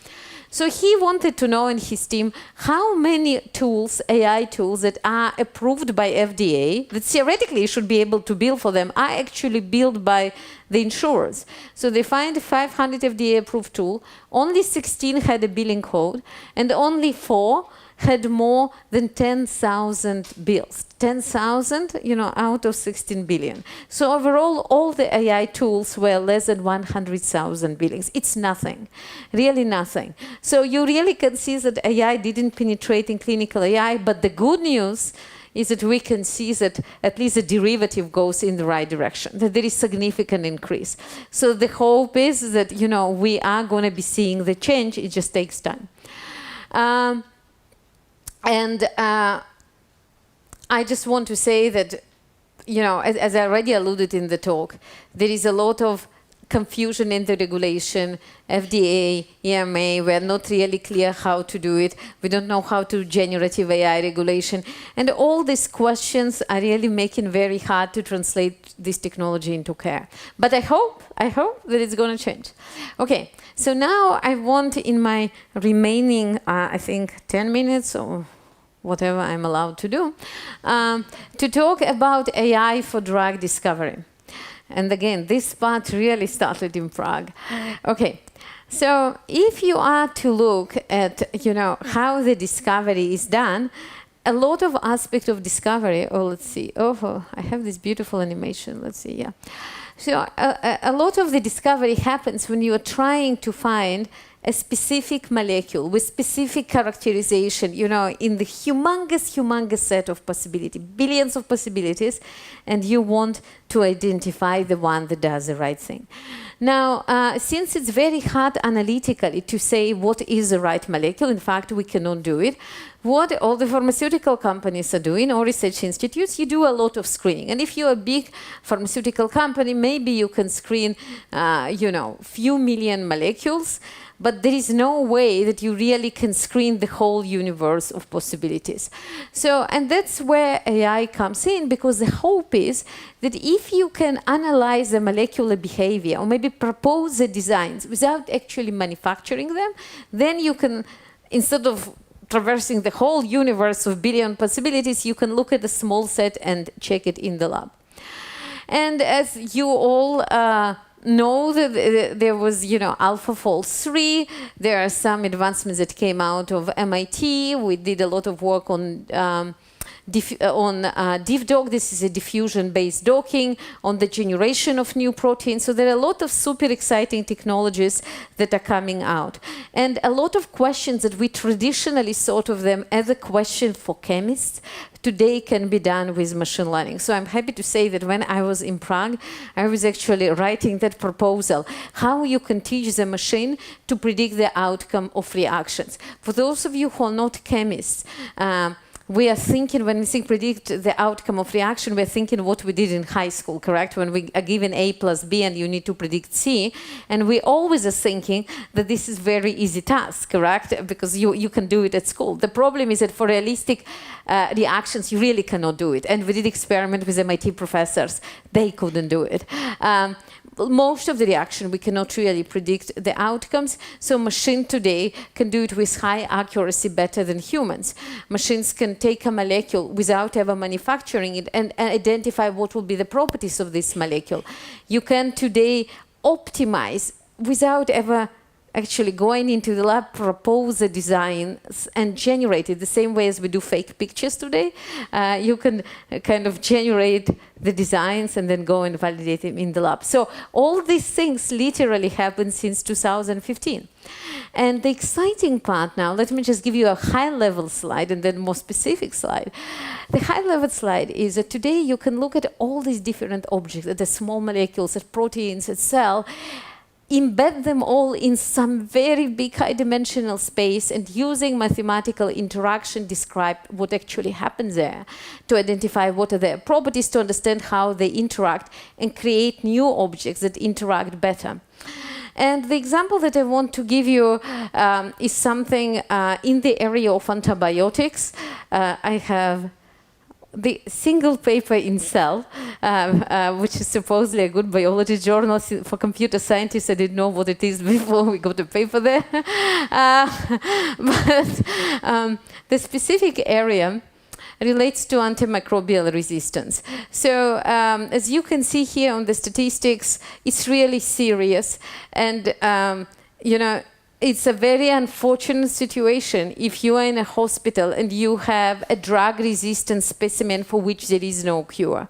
So he wanted to know in his team how many tools, AI tools that are approved by FDA, that theoretically you should be able to bill for them, are actually billed by the insurers. So they find 500 FDA approved tools, only 16 had a billing code, and only 4 had more than 10,000 bills. 10,000, out of 16 billion. So overall, all the AI tools were less than 100,000 billings. It's nothing, really nothing. So you really can see that AI didn't penetrate in clinical AI, but the good news is that we can see that at least the derivative goes in the right direction, that there is significant increase. So the hope is that, we are going to be seeing the change. It just takes time. I just want to say that, as I already alluded in the talk, there is a lot of confusion in the regulation. FDA, EMA, we're not really clear how to do it. We don't know how to do generative AI regulation. And all these questions are really making very hard to translate this technology into care. But I hope that it's going to change. Okay, so now I want in my remaining, 10 minutes or whatever I'm allowed to do, to talk about AI for drug discovery. And again, this part really started in Prague. Okay, so if you are to look at, how the discovery is done, a lot of aspects of discovery, let's see, I have this beautiful animation, let's see, yeah. So a lot of the discovery happens when you are trying to find a specific molecule with specific characterization, in the humongous set of possibilities, billions of possibilities, and you want to identify the one that does the right thing. Now, since it's very hard analytically to say what is the right molecule, in fact, we cannot do it, what all the pharmaceutical companies are doing, or research institutes, you do a lot of screening. And if you're a big pharmaceutical company, maybe you can screen, few million molecules, but there is no way that you really can screen the whole universe of possibilities. So, and that's where AI comes in, because the hope is that if you can analyze the molecular behavior, or maybe propose the designs without actually manufacturing them, then you can, instead of traversing the whole universe of billion possibilities, you can look at a small set and check it in the lab. And as you all know, that there was, AlphaFold 3. There are some advancements that came out of MIT. We did a lot of work on DiffDock. This is a diffusion-based docking, on the generation of new proteins. So there are a lot of super exciting technologies that are coming out. And a lot of questions that we traditionally thought of them as a question for chemists, today can be done with machine learning. So I'm happy to say that when I was in Prague, I was actually writing that proposal, how you can teach the machine to predict the outcome of reactions. For those of you who are not chemists, we are thinking, when we think predict the outcome of reaction, we're thinking what we did in high school, correct? When we are given A plus B and you need to predict C. And we always are thinking that this is very easy task, correct? Because you can do it at school. The problem is that for realistic reactions, you really cannot do it. And we did experiment with MIT professors. They couldn't do it. Most of the reaction, we cannot really predict the outcomes. So machine today can do it with high accuracy better than humans. Machines can take a molecule without ever manufacturing it and identify what will be the properties of this molecule. You can today optimize without ever actually going into the lab, propose a design and generate it the same way as we do fake pictures today. You can kind of generate the designs and then go and validate them in the lab. So all these things literally happened since 2015. And the exciting part now, let me just give you a high-level slide and then more specific slide. The high-level slide is that today you can look at all these different objects, at the small molecules, at proteins, at cell, embed them all in some very big high-dimensional space and using mathematical interaction describe what actually happens there, to identify what are their properties, to understand how they interact and create new objects that interact better. And the example that I want to give you is something in the area of antibiotics. I have the single paper in Cell, which is supposedly a good biology journal for computer scientists. I didn't know what it is before we got the paper there. But the specific area relates to antimicrobial resistance. So as you can see here on the statistics, it's really serious. And, you know, it's a very unfortunate situation if you are in a hospital and you have a drug-resistant specimen for which there is no cure.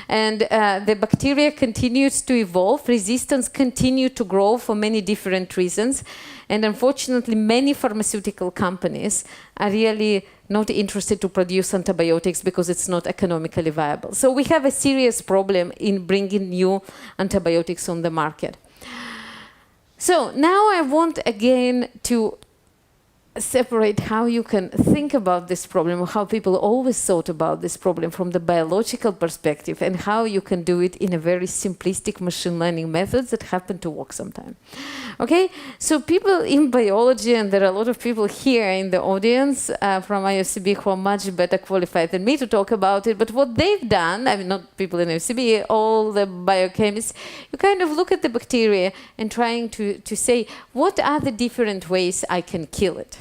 And the bacteria continues to evolve, resistance continues to grow for many different reasons. And unfortunately, many pharmaceutical companies are really not interested to produce antibiotics because it's not economically viable. So we have a serious problem in bringing new antibiotics on the market. So now I want again to separate how you can think about this problem, how people always thought about this problem from the biological perspective, and how you can do it in a very simplistic machine learning methods that happen to work sometimes. Okay, so people in biology, and there are a lot of people here in the audience from IOCB who are much better qualified than me to talk about it, but what they've done, I mean not people in IOCB, all the biochemists, you kind of look at the bacteria and trying to say, what are the different ways I can kill it?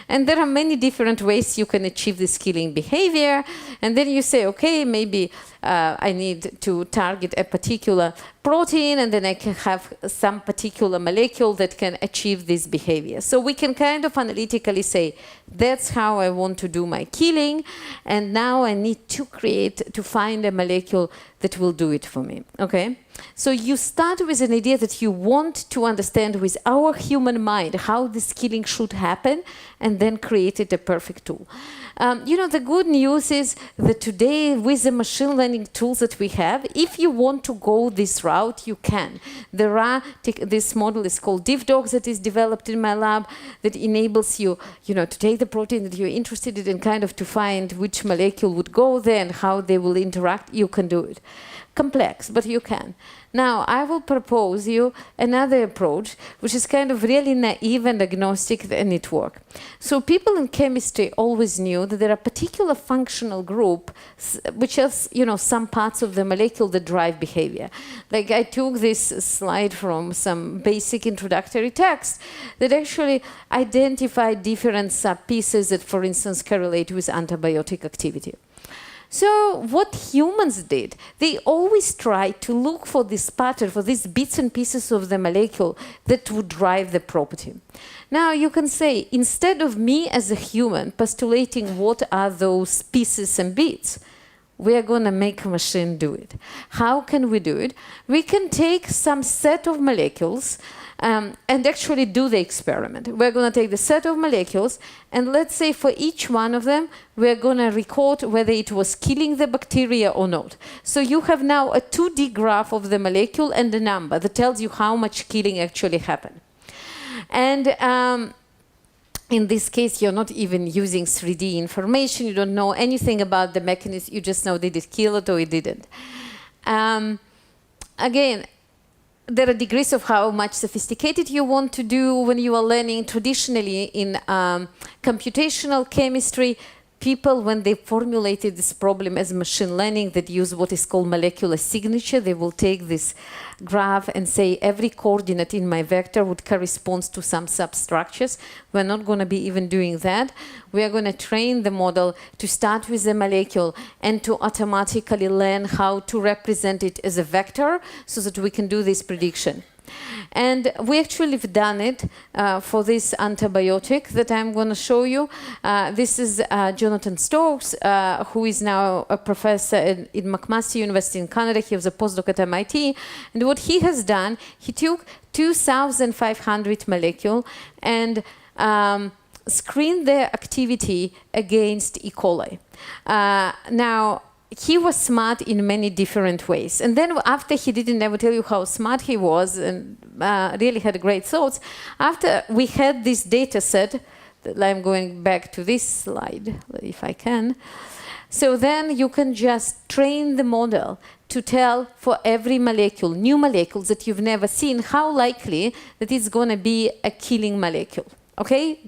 And there are many different ways you can achieve this killing behavior. And then you say, okay, maybe I need to target a particular protein, and then I can have some particular molecule that can achieve this behavior. So we can kind of analytically say, that's how I want to do my killing, and now I need to find a molecule that will do it for me, okay? So you start with an idea that you want to understand with our human mind how this killing should happen, and then create it a perfect tool. You know, the good news is that today, with the machine learning tools that we have, if you want to go this route, you can. There are, this model is called DivDogs that is developed in my lab that enables you, to take the protein that you're interested in and kind of to find which molecule would go there and how they will interact. You can do it. Complex, but you can. Now, I will propose you another approach, which is kind of really naive and agnostic, and it works. So people in chemistry always knew that there are particular functional groups, which has, some parts of the molecule that drive behavior. Like I took this slide from some basic introductory text that actually identified different sub-pieces that, for instance, correlate with antibiotic activity. So what humans did, they always tried to look for this pattern, for these bits and pieces of the molecule that would drive the property. Now you can say, instead of me as a human postulating what are those pieces and bits, we are going to make a machine do it. How can we do it? We can take some set of molecules and actually do the experiment. We're going to take the set of molecules, and let's say for each one of them, we're going to record whether it was killing the bacteria or not. So you have now a 2D graph of the molecule and a number that tells you how much killing actually happened. And in this case, you're not even using 3D information. You don't know anything about the mechanism. You just know did it kill it or it didn't. Again, there are degrees of how much sophisticated you want to do when you are learning. Traditionally in computational chemistry, people, when they formulated this problem as machine learning, that use what is called molecular signature, they will take this graph and say every coordinate in my vector would correspond to some substructures. We're not going to be even doing that. We are going to train the model to start with the molecule and to automatically learn how to represent it as a vector so that we can do this prediction. And we actually have done it for this antibiotic that I'm going to show you. This is Jonathan Stokes, who is now a professor in McMaster University in Canada. He was a postdoc at MIT. And what he has done, he took 2,500 molecules and screened their activity against E. coli. Now, he was smart in many different ways. And then after he didn't ever tell you how smart he was and really had great thoughts, after we had this data set, I'm going back to this slide, if I can. So then you can just train the model to tell for every molecule, new molecules that you've never seen, how likely that it's going to be a killing molecule. Okay?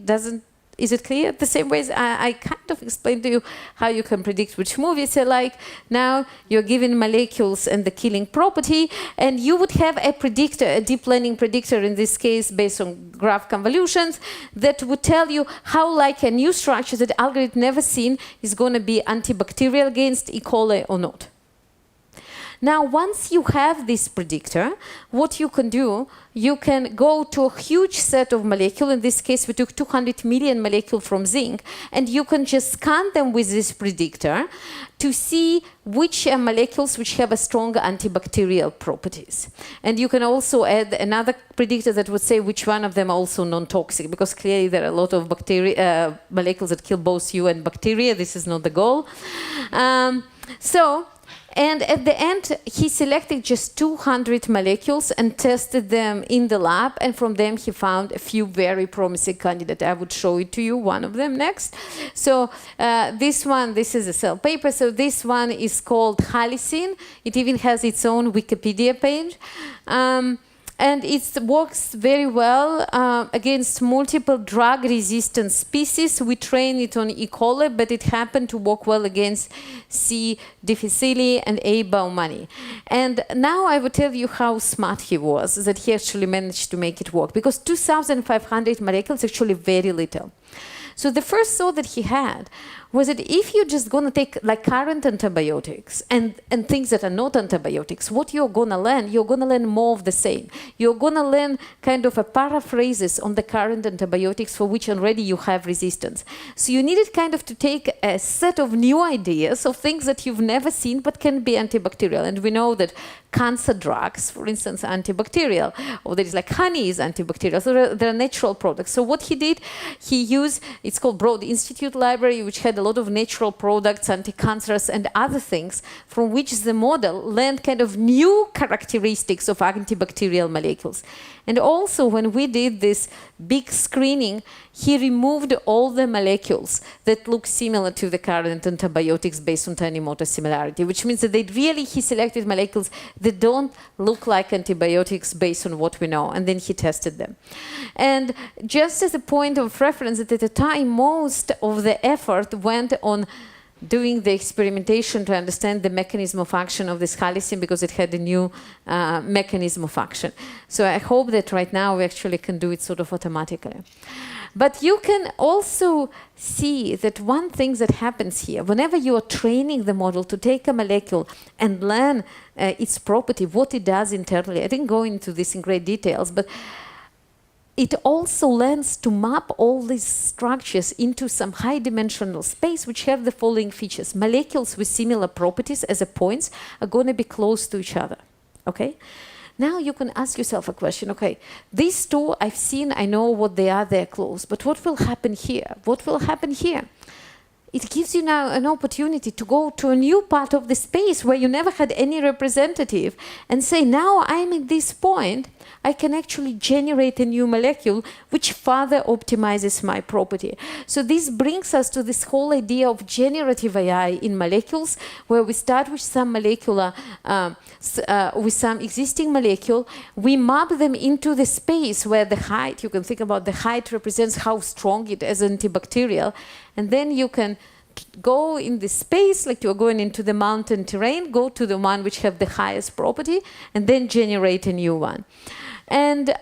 Is it clear? The same way as I kind of explained to you how you can predict which movies you like. Now you're given molecules and the killing property, and you would have a predictor, a deep learning predictor in this case based on graph convolutions, that would tell you how like a new structure that algorithm never seen is going to be antibacterial against E. coli or not. Now, once you have this predictor, what you can do, you can go to a huge set of molecules. In this case, we took 200 million molecules from zinc, and you can just scan them with this predictor to see which molecules which have a strong antibacterial properties. And you can also add another predictor that would say which one of them are also non-toxic, because clearly there are a lot of bacteria molecules that kill both you and bacteria. This is not the goal. And at the end, he selected just 200 molecules and tested them in the lab. And from them, he found a few very promising candidates. I would show it to you, one of them next. So this is a Cell paper. So this one is called halicin. It even has its own Wikipedia page. And it works very well against multiple drug-resistant species. We trained it on E. coli, but it happened to work well against C. difficile and A. baumannii. And now I will tell you how smart he was, that he actually managed to make it work, because 2,500 molecules is actually very little. So the first thought that he had was that if you're just going to take like current antibiotics and things that are not antibiotics, what you're going to learn more of the same. You're going to learn kind of a paraphrases on the current antibiotics for which already you have resistance. So you needed kind of to take a set of new ideas of things that you've never seen but can be antibacterial. And we know that cancer drugs, for instance, are antibacterial, or there is like honey is antibacterial. So there are natural products. So what he did, he used, it's called Broad Institute Library, which had a lot of natural products, anti-cancerous and other things, from which the model learned kind of new characteristics of antibacterial molecules. And also when we did this big screening, he removed all the molecules that look similar to the current antibiotics based on tiny motor similarity, which means that he selected molecules that don't look like antibiotics based on what we know, and then he tested them. And just as a point of reference, that at the time most of the effort went on doing the experimentation to understand the mechanism of action of this halicin, because it had a new mechanism of action. So I hope that right now we actually can do it sort of automatically. But you can also see that one thing that happens here, whenever you are training the model to take a molecule and learn its property, what it does internally, I didn't go into this in great details, but it also learns to map all these structures into some high-dimensional space which have the following features. Molecules with similar properties as a points are going to be close to each other. Okay? Now you can ask yourself a question. Okay, these two I've seen, I know what they are, they're close. But what will happen here? What will happen here? It gives you now an opportunity to go to a new part of the space where you never had any representative and say, now I'm at this point, I can actually generate a new molecule which further optimizes my property. So this brings us to this whole idea of generative AI in molecules, where we start with some molecular, with some existing molecule, we map them into the space where the height, you can think about the height represents how strong it is antibacterial, and then you can go in this space, like you're going into the mountain terrain, go to the one which have the highest property, and then generate a new one. And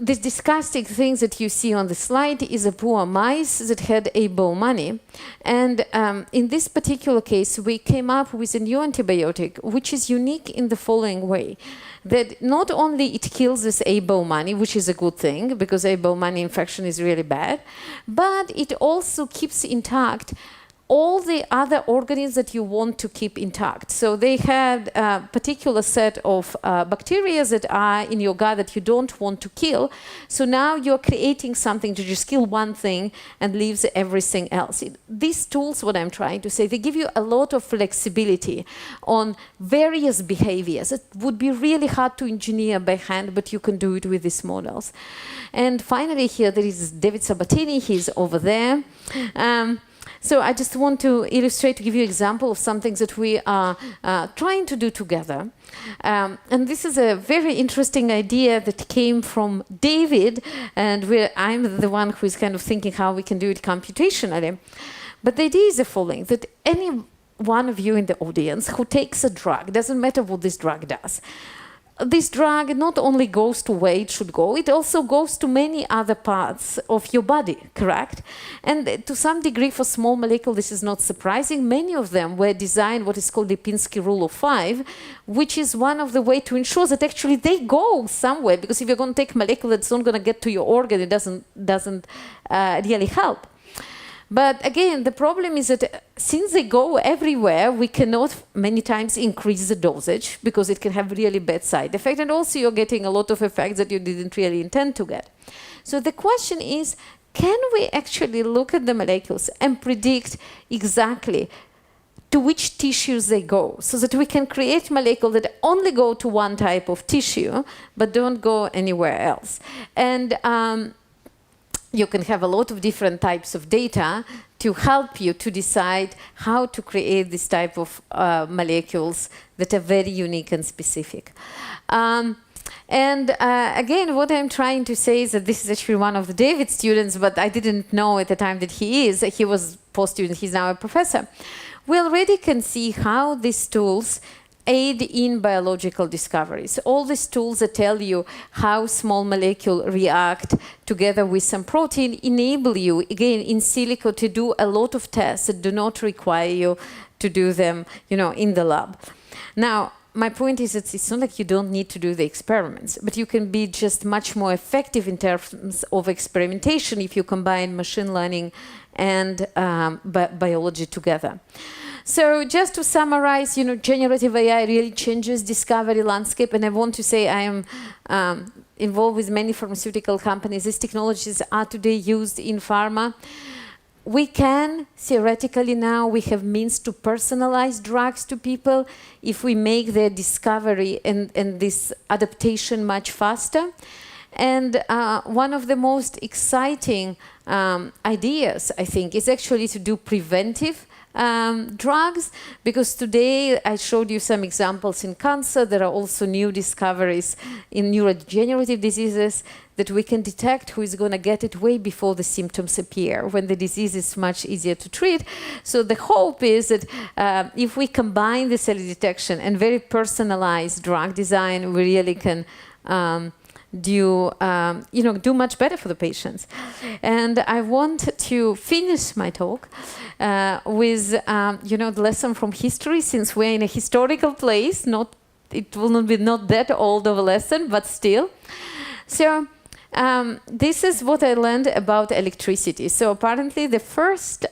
this disgusting thing that you see on the slide is a poor mice that had AAAI money. And in this particular case, we came up with a new antibiotic, which is unique in the following way. That not only it kills this AAAI money, which is a good thing, because AAAI money infection is really bad, but it also keeps intact all the other organs that you want to keep intact. So they had a particular set of bacteria that are in your gut that you don't want to kill. So now you're creating something to just kill one thing and leaves everything else. These tools, what I'm trying to say, they give you a lot of flexibility on various behaviors. It would be really hard to engineer by hand, but you can do it with these models. And finally here there is David Sabatini, he's over there. So I just want to illustrate, to give you an example of something that we are trying to do together. And this is a very interesting idea that came from David, and I'm the one who is kind of thinking how we can do it computationally. But the idea is the following, that any one of you in the audience who takes a drug, doesn't matter what this drug does, this drug not only goes to where it should go, it also goes to many other parts of your body, correct? And to some degree for small molecules, this is not surprising. Many of them were designed what is called the Lipinski rule of 5, which is one of the ways to ensure that actually they go somewhere, because if you're going to take molecule that's not going to get to your organ, it doesn't really help. But again, the problem is that since they go everywhere, we cannot many times increase the dosage because it can have really bad side effects. And also you're getting a lot of effects that you didn't really intend to get. So the question is, can we actually look at the molecules and predict exactly to which tissues they go, so that we can create molecules that only go to one type of tissue, but don't go anywhere else? And you can have a lot of different types of data to help you to decide how to create this type of molecules that are very unique and specific. Again, what I'm trying to say is that this is actually one of the David students, but I didn't know at the time that he was post-student, he's now a professor. We already can see how these tools aid in biological discoveries. All these tools that tell you how small molecules react together with some protein enable you, again, in silico to do a lot of tests that do not require you to do them, in the lab. Now, my point is that it's not like you don't need to do the experiments, but you can be just much more effective in terms of experimentation if you combine machine learning and biology together. So just to summarize, generative AI really changes discovery landscape, and I want to say I am involved with many pharmaceutical companies. These technologies are today used in pharma. We can, theoretically now, we have means to personalize drugs to people if we make their discovery and this adaptation much faster. And one of the most exciting ideas, I think, is actually to do preventive drugs, because today I showed you some examples in cancer. There are also new discoveries in neurodegenerative diseases that we can detect who is going to get it way before the symptoms appear, when the disease is much easier to treat. So the hope is that if we combine this early detection and very personalized drug design, we really can do much better for the patients. And I want to finish my talk with the lesson from history, since we're in a historical place. It will not be that old of a lesson, but still. So this is what I learned about electricity. So apparently the first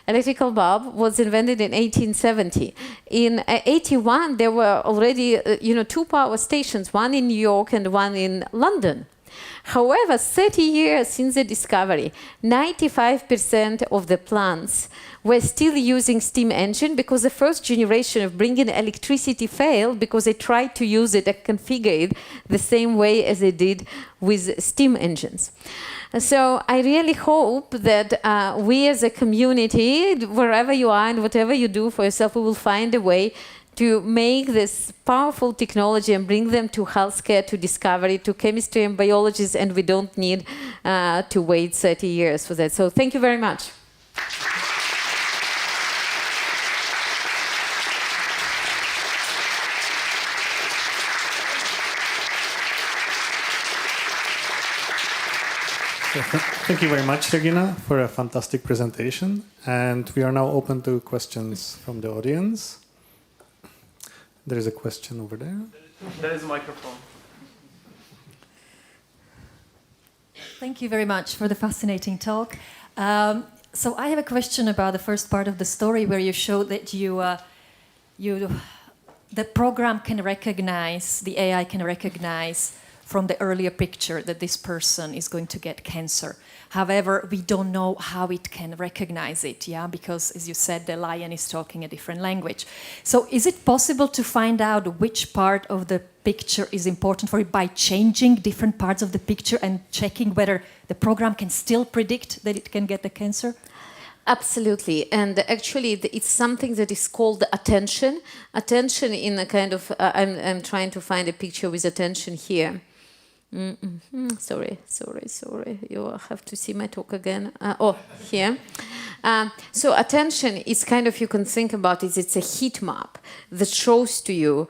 electrical bulb was invented in 1870. In 81, there were already 2 power stations, one in New York and one in London. However, 30 years since the discovery, 95% of the plants were still using steam engine, because the first generation of bringing electricity failed because they tried to use it and configure it the same way as they did with steam engines. So I really hope that we as a community, wherever you are and whatever you do for yourself, we will find a way to make this powerful technology and bring them to healthcare, to discovery, to chemistry and biologists, and we don't need to wait 30 years for that. So thank you very much. Thank you very much, Regina, for a fantastic presentation. And we are now open to questions from the audience. There is a question over there. There is a microphone. Thank you very much for the fascinating talk. So I have a question about the first part of the story where you showed that the program can recognize, the AI can recognize from the earlier picture that this person is going to get cancer. However, we don't know how it can recognize it, because as you said, the lion is talking a different language. So is it possible to find out which part of the picture is important for it by changing different parts of the picture and checking whether the program can still predict that it can get the cancer? Absolutely, and actually it's something that is called attention. Attention in a kind of, I'm trying to find a picture with attention here. Sorry. You have to see my talk again. Here. So attention is kind of, you can think about it, it's a heat map that shows to you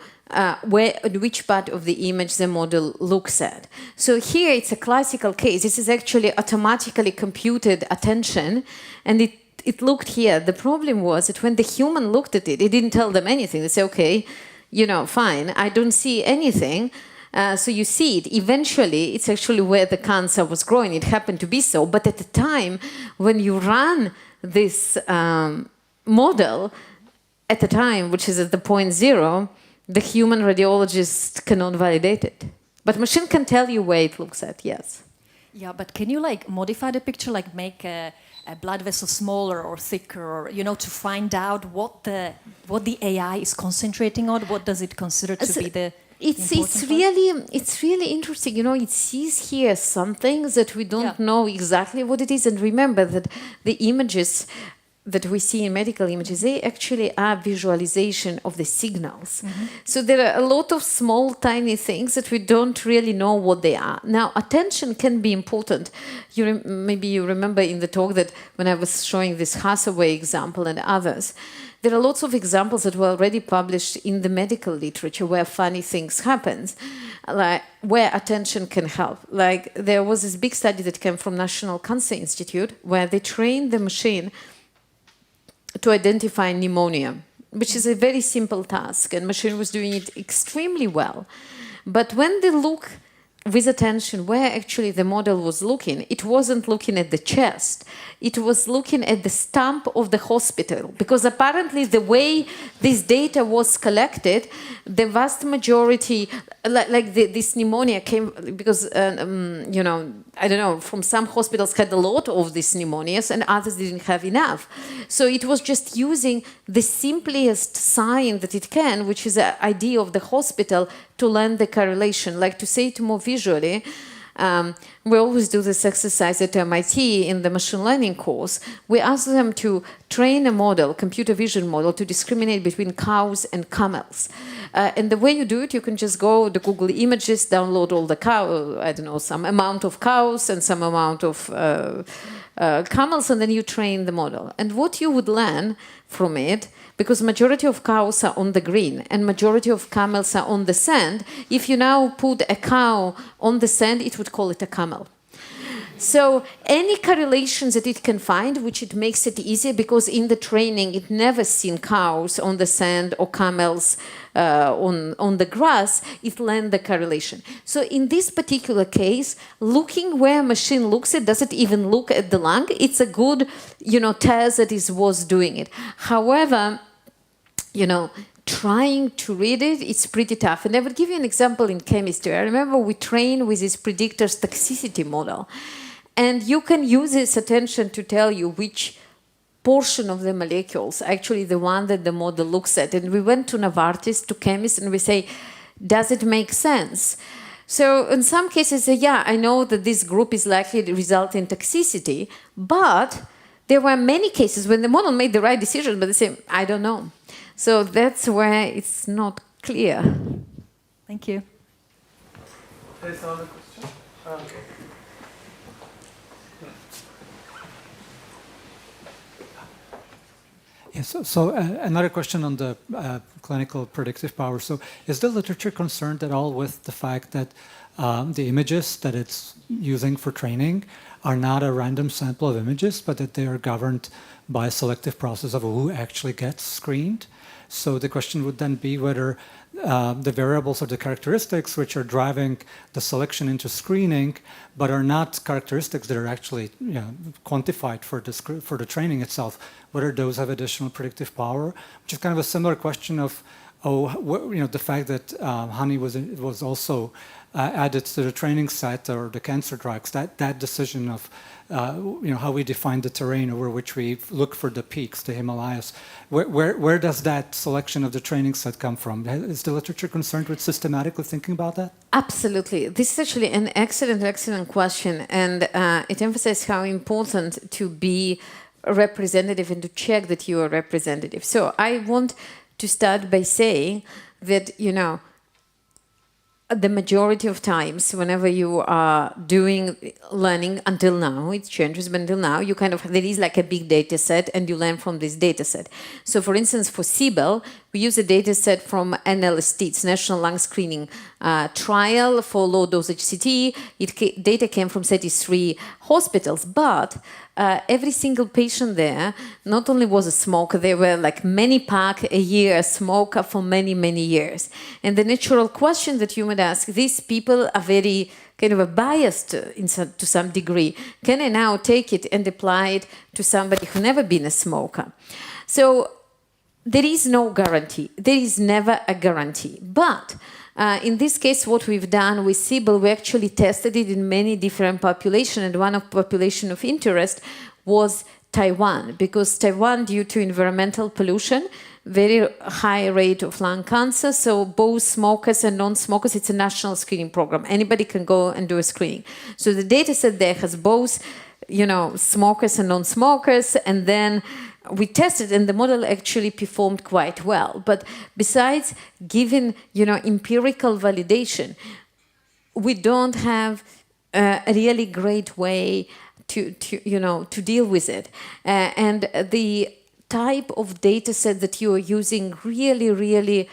which part of the image the model looks at. So here it's a classical case. This is actually automatically computed attention, and it looked here. The problem was that when the human looked at it, it didn't tell them anything. They say, okay, fine, I don't see anything. So you see it. Eventually, it's actually where the cancer was growing. It happened to be so. But at the time, when you run this model, at the time, which is at the point 0, the human radiologist cannot validate it. But machine can tell you where it looks at, yes. Yeah, but can you modify the picture, make a blood vessel smaller or thicker, or to find out what the AI is concentrating on? What does it consider to be the It's really interesting. It sees here something that we don't know exactly what it is. And remember that the images that we see in medical images, they actually are visualization of the signals. Mm-hmm. So there are a lot of small, tiny things that we don't really know what they are. Now, attention can be important. Maybe you remember in the talk that when I was showing this Hathaway example and others, there are lots of examples that were already published in the medical literature where funny things happen, where attention can help. There was this big study that came from National Cancer Institute where they trained the machine to identify pneumonia, which is a very simple task, and machine was doing it extremely well. But when they look with attention where actually the model was looking, it wasn't looking at the chest, it was looking at the stump of the hospital, because apparently the way this data was collected, the vast majority, this pneumonia came because, I don't know, from some hospitals had a lot of these pneumonias and others didn't have enough. So it was just using the simplest sign that it can, which is the idea of the hospital, to learn the correlation, to say it more visually. We always do this exercise at MIT in the machine learning course. We ask them to train a model, computer vision model, to discriminate between cows and camels. And the way you do it, you can just go to Google Images, download all the some amount of cows and some amount of camels, and then you train the model. And what you would learn from it, because majority of cows are on the green and majority of camels are on the sand, if you now put a cow on the sand, it would call it a camel. So any correlations that it can find, which it makes it easier, because in the training it never seen cows on the sand or camels on the grass, it learned the correlation. So in this particular case, looking where a machine looks at, does it even look at the lung? It's a good, test that was doing it. However, trying to read it, it's pretty tough. And I would give you an example in chemistry. I remember we trained with this predictor's toxicity model. And you can use this attention to tell you which portion of the molecules, actually the one that the model looks at. And we went to Novartis, to chemists, and we say, does it make sense? So in some cases, I know that this group is likely to result in toxicity, but there were many cases when the model made the right decision, but they say, I don't know. So that's where it's not clear. Thank you. There's another question. Okay. Yes, so another question on the clinical predictive power. So is the literature concerned at all with the fact that the images that it's using for training are not a random sample of images, but that they are governed by a selective process of who actually gets screened? So the question would then be whether the variables or the characteristics which are driving the selection into screening, but are not characteristics that are actually quantified for the training itself, whether those have additional predictive power, which is kind of a similar question of the fact that honey was also added to the training set, or the cancer drugs. That decision of how we define the terrain over which we look for the peaks, the Himalayas. Where does that selection of the training set come from? Is the literature concerned with systematically thinking about that? Absolutely. This is actually an excellent question, and it emphasizes how important to be representative and to check that you are representative. So I want to start by saying that, the majority of times whenever you are doing learning, until now, it changes, but until now, there is like a big data set and you learn from this data set. So for instance, for CBEL, we use a data set from NLST, it's National Lung Screening Trial for low dosage CT. Data came from 33 hospitals, but every single patient there not only was a smoker, they were like many pack a year, a smoker for many, many years. And the natural question that you might ask, these people are very kind of biased to some degree. Can I now take it and apply it to somebody who never been a smoker? So there is no guarantee. There is never a guarantee. But in this case, what we've done with CBEL, we actually tested it in many different populations, and one of population of interest was Taiwan, because Taiwan, due to environmental pollution, very high rate of lung cancer, so both smokers and non-smokers, it's a national screening program. Anybody can go and do a screening. So the data set there has both, smokers and non-smokers, and then we tested, and the model actually performed quite well. But besides giving, empirical validation, we don't have a really great way to deal with it. And the type of data set that you are using really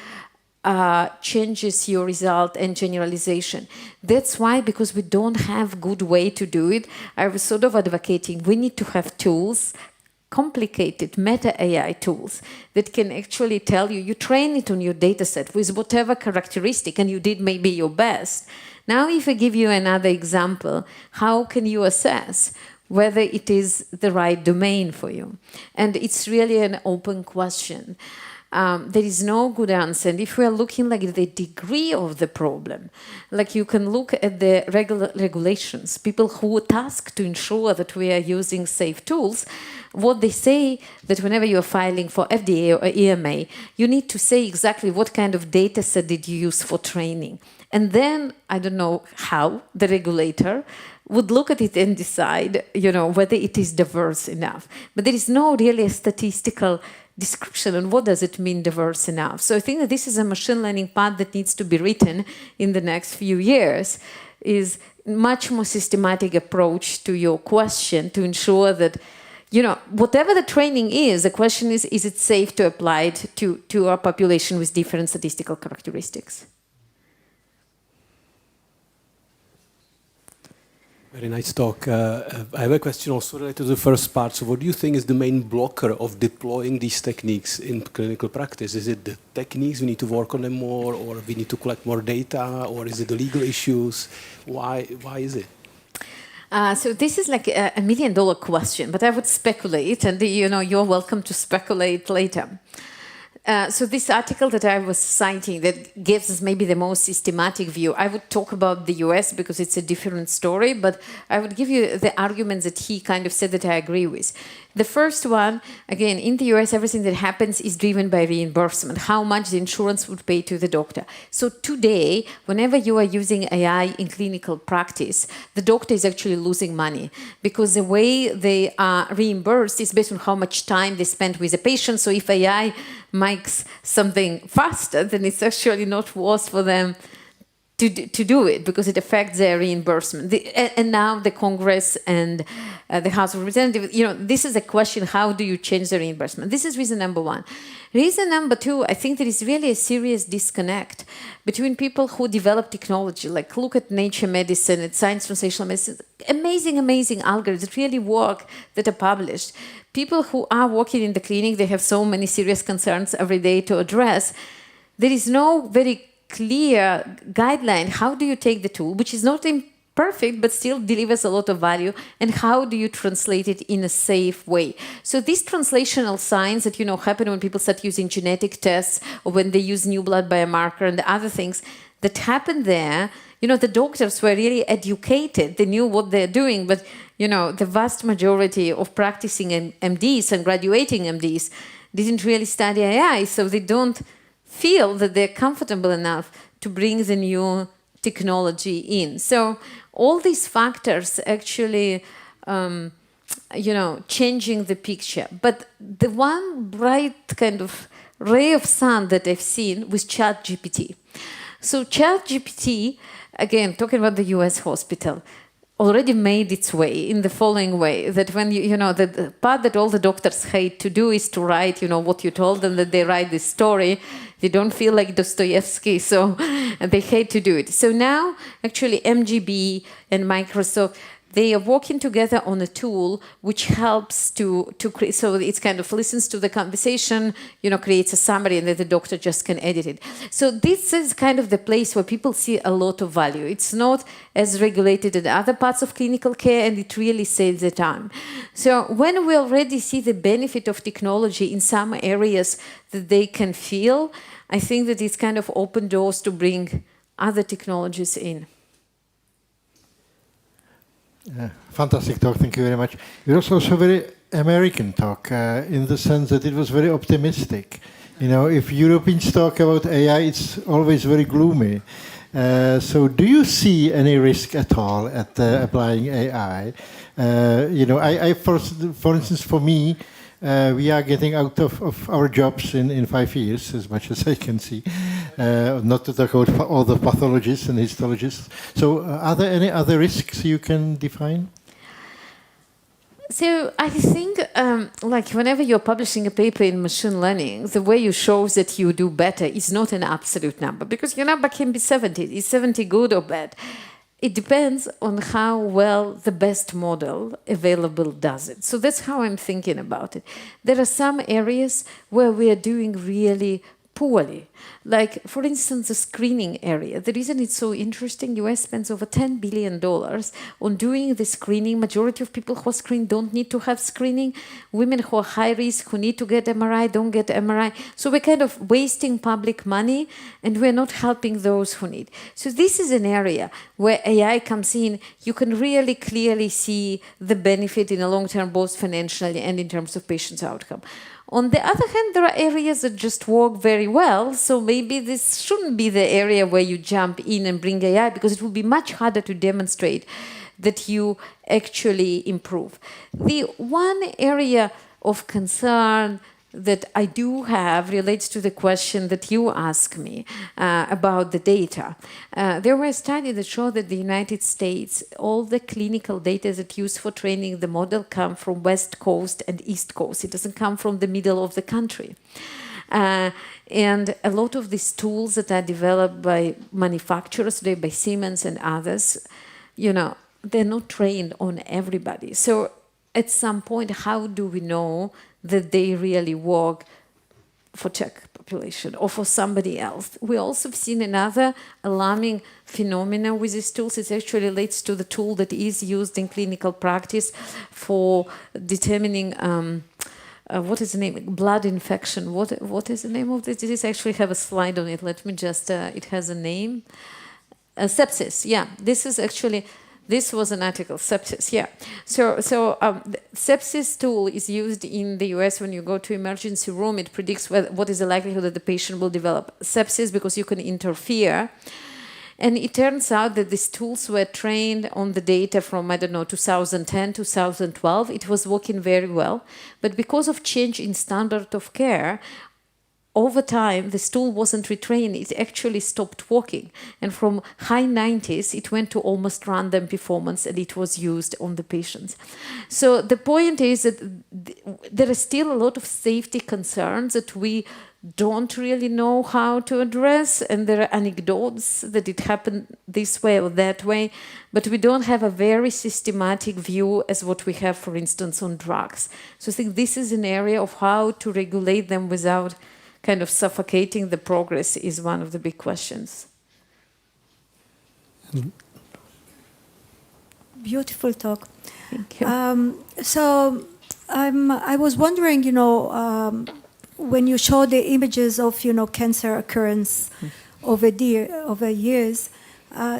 changes your result and generalization. That's why, because we don't have good way to do it, I was sort of advocating we need to have tools, complicated meta AI tools that can actually tell you train it on your data set with whatever characteristic, and you did maybe your best. Now, if I give you another example, how can you assess whether it is the right domain for you? And it's really an open question. There is no good answer. And if we are looking like the degree of the problem, like you can look at the regulations, people who are tasked to ensure that we are using safe tools, what they say that whenever you are filing for FDA or EMA, you need to say exactly what kind of data set did you use for training. And then, I don't know how, the regulator would look at it and decide, whether it is diverse enough. But there is no really statistical description on what does it mean diverse enough. So I think that this is a machine learning part that needs to be written in the next few years, is much more systematic approach to your question to ensure that, whatever the training is, the question is it safe to apply it to a population with different statistical characteristics? Very nice talk. I have a question also related to the first part. So what do you think is the main blocker of deploying these techniques in clinical practice? Is it the techniques, we need to work on them more, or we need to collect more data, or is it the legal issues? Why is it? So this is like a $1 million question, but I would speculate, and you're welcome to speculate later. So this article that I was citing that gives us maybe the most systematic view, I would talk about the US because it's a different story, but I would give you the arguments that he kind of said that I agree with. The first one, again, in the US, everything that happens is driven by reimbursement, how much the insurance would pay to the doctor. So today, whenever you are using AI in clinical practice, the doctor is actually losing money because the way they are reimbursed is based on how much time they spend with the patient. So if AI makes something faster, then it's actually not worth for them to do it because it affects their reimbursement. And now the Congress and the House of Representatives, this is a question, how do you change the reimbursement? This is reason number one. Reason number two, I think there is really a serious disconnect between people who develop technology, like look at Nature Medicine, at Science Translational Medicine, amazing algorithms that really work, that are published. People who are working in the clinic, they have so many serious concerns every day to address. There is no very clear guideline. How do you take the tool, which is not perfect, but still delivers a lot of value, and how do you translate it in a safe way? So these translational signs that, happen when people start using genetic tests or when they use new blood biomarker and the other things that happen there, the doctors were really educated. They knew what they're doing, but, the vast majority of practicing MDs and graduating MDs didn't really study AI, so they don't feel that they're comfortable enough to bring the new technology in. So all these factors actually, changing the picture. But the one bright kind of ray of sun that I've seen was ChatGPT. So ChatGPT, again, talking about the US hospital, already made its way in the following way, that when the part that all the doctors hate to do is to write, what you told them, that they write this story. They don't feel like Dostoevsky, so they hate to do it. So now, actually, MGB and Microsoft, they are working together on a tool which helps to create, so it's kind of listens to the conversation, creates a summary, and then the doctor just can edit it. So this is kind of the place where people see a lot of value. It's not as regulated in other parts of clinical care, and it really saves the time. So when we already see the benefit of technology in some areas that they can feel, I think that it's kind of open doors to bring other technologies in. Fantastic talk, thank you very much. It was also a very American talk in the sense that it was very optimistic. If Europeans talk about AI, it's always very gloomy. So do you see any risk at all at applying AI? For instance, for me, we are getting out of our jobs in 5 years, as much as I can see. Not to talk about all the pathologists and histologists. So are there any other risks you can define? So I think, whenever you're publishing a paper in machine learning, the way you show that you do better is not an absolute number, because your number can be 70. Is 70 good or bad? It depends on how well the best model available does it. So that's how I'm thinking about it. There are some areas where we are doing really poorly. Like, for instance, the screening area. The reason it's so interesting, US spends over $10 billion on doing the screening. Majority of people who are screened don't need to have screening. Women who are high risk, who need to get MRI, don't get MRI. So we're kind of wasting public money, and we're not helping those who need. So this is an area where AI comes in. You can really clearly see the benefit in the long term, both financially and in terms of patient's outcome. On the other hand, there are areas that just work very well, so maybe this shouldn't be the area where you jump in and bring AI, because it will be much harder to demonstrate that you actually improve. The one area of concern that I do have relates to the question that you asked me about the data. There were studies that show that the United States, all the clinical data that used for training the model come from West Coast and East Coast. It doesn't come from the middle of the country. And a lot of these tools that are developed by manufacturers today, by Siemens and others, they're not trained on everybody. So at some point, how do we know that they really work for Czech population or for somebody else? We also have seen another alarming phenomenon with these tools. It actually relates to the tool that is used in clinical practice for determining what is the name? Blood infection. What is the name of this disease? I actually have a slide on it. Let me just, it has a name. Sepsis, yeah. This was an article, sepsis, yeah. So the sepsis tool is used in the US when you go to emergency room. It predicts what is the likelihood that the patient will develop sepsis because you can interfere. And it turns out that these tools were trained on the data from, 2010, 2012. It was working very well. But because of change in standard of care, over time, the stool wasn't retrained. It actually stopped working. And from high 90s, it went to almost random performance, and it was used on the patients. So the point is that there are still a lot of safety concerns that we don't really know how to address, and there are anecdotes that it happened this way or that way, but we don't have a very systematic view as what we have, for instance, on drugs. So I think this is an area of how to regulate them without kind of suffocating the progress is one of the big questions. Beautiful talk. Thank you. I was wondering, when you show the images of, cancer occurrence over years,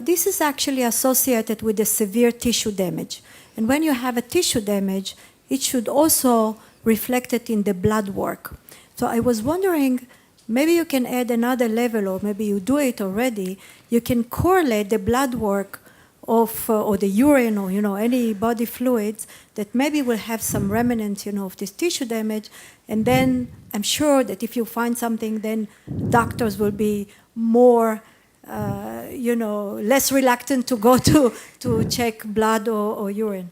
this is actually associated with a severe tissue damage. And when you have a tissue damage, it should also reflect it in the blood work. So I was wondering, maybe you can add another level, or maybe you do it already. You can correlate the blood work of, or the urine, or any body fluids that maybe will have some remnant, of this tissue damage. And then I'm sure that if you find something, then doctors will be more, less reluctant to go to check blood or urine.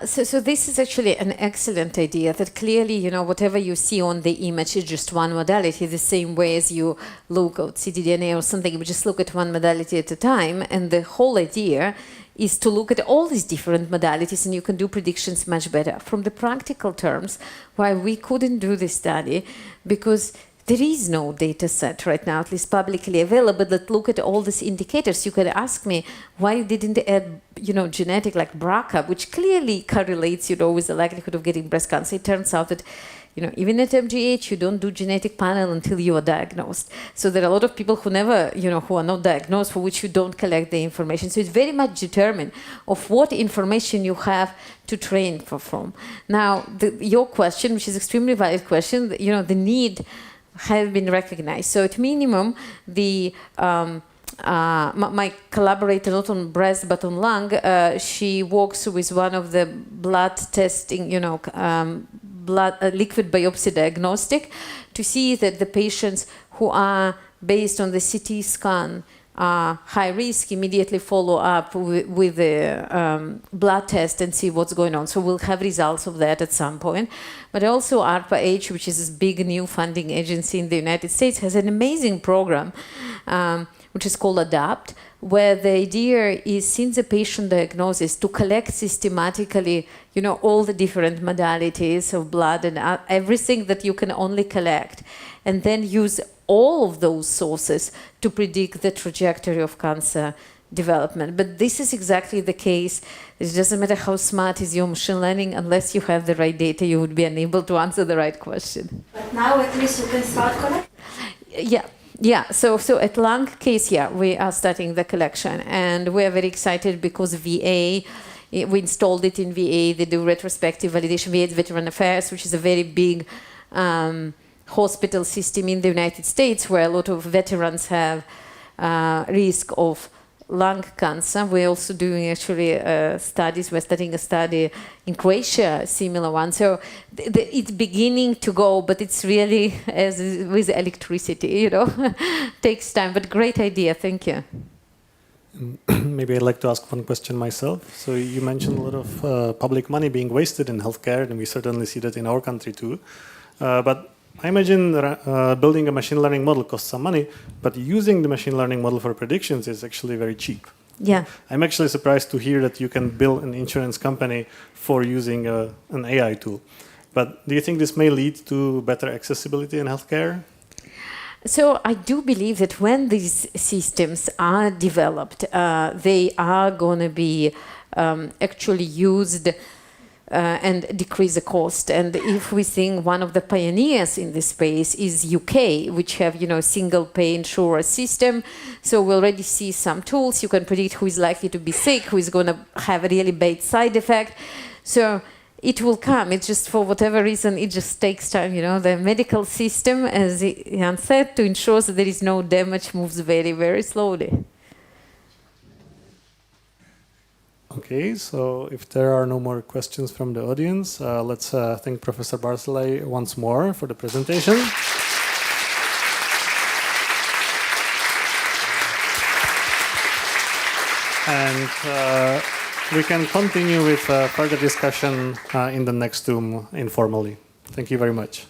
So this is actually an excellent idea, that clearly, whatever you see on the image is just one modality, the same way as you look at ctDNA or something, you just look at one modality at a time, and the whole idea is to look at all these different modalities, and you can do predictions much better. From the practical terms, why we couldn't do this study, because there is no data set right now, at least publicly available, that look at all these indicators. You could ask me, why didn't they add, genetic like BRCA, which clearly correlates, with the likelihood of getting breast cancer. It turns out that, even at MGH, you don't do genetic panel until you are diagnosed. So there are a lot of people who never, who are not diagnosed, for which you don't collect the information. So it's very much determined of what information you have to train from. Now, your question, which is extremely valid question, the need have been recognized. So at minimum, my collaborator, not on breast but on lung, she works with one of the blood testing, liquid biopsy diagnostic, to see that the patients who are based on the CT scan are high risk, immediately follow up with the blood test and see what's going on. So we'll have results of that at some point. But also ARPA-H, which is this big new funding agency in the United States, has an amazing program, which is called ADAPT, where the idea is, since the patient diagnosis, to collect systematically, all the different modalities of blood and everything that you can only collect, and then use all of those sources to predict the trajectory of cancer development. But this is exactly the case. It doesn't matter how smart is your machine learning, unless you have the right data, you would be unable to answer the right question. But now at least you can start collecting? Yeah. So at lung case, we are starting the collection, and we are very excited because VA, we installed it in VA. They do retrospective validation. VA is Veteran Affairs, which is a very big hospital system in the United States, where a lot of veterans have risk of lung cancer. We're also doing actually studies. We're studying a study in Croatia, similar one. So it's beginning to go, but it's really, as with electricity, takes time. But great idea. Thank you. Maybe I'd like to ask one question myself. So you mentioned a lot of public money being wasted in healthcare, and we certainly see that in our country too. But I imagine building a machine learning model costs some money, but using the machine learning model for predictions is actually very cheap. Yeah. I'm actually surprised to hear that you can build an insurance company for using an AI tool. But do you think this may lead to better accessibility in healthcare? So I do believe that when these systems are developed, they are going to be actually used and decrease the cost. And if we think one of the pioneers in this space is UK, which have, single pay insurer system. So we already see some tools. You can predict who is likely to be sick, who is going to have a really bad side effect. So it will come. It's just, for whatever reason, it just takes time. The medical system, as Jan said, to ensure that there is no damage, moves very, very slowly. Okay, so if there are no more questions from the audience, let's thank Professor Barzilay once more for the presentation. And we can continue with further discussion in the next room informally. Thank you very much.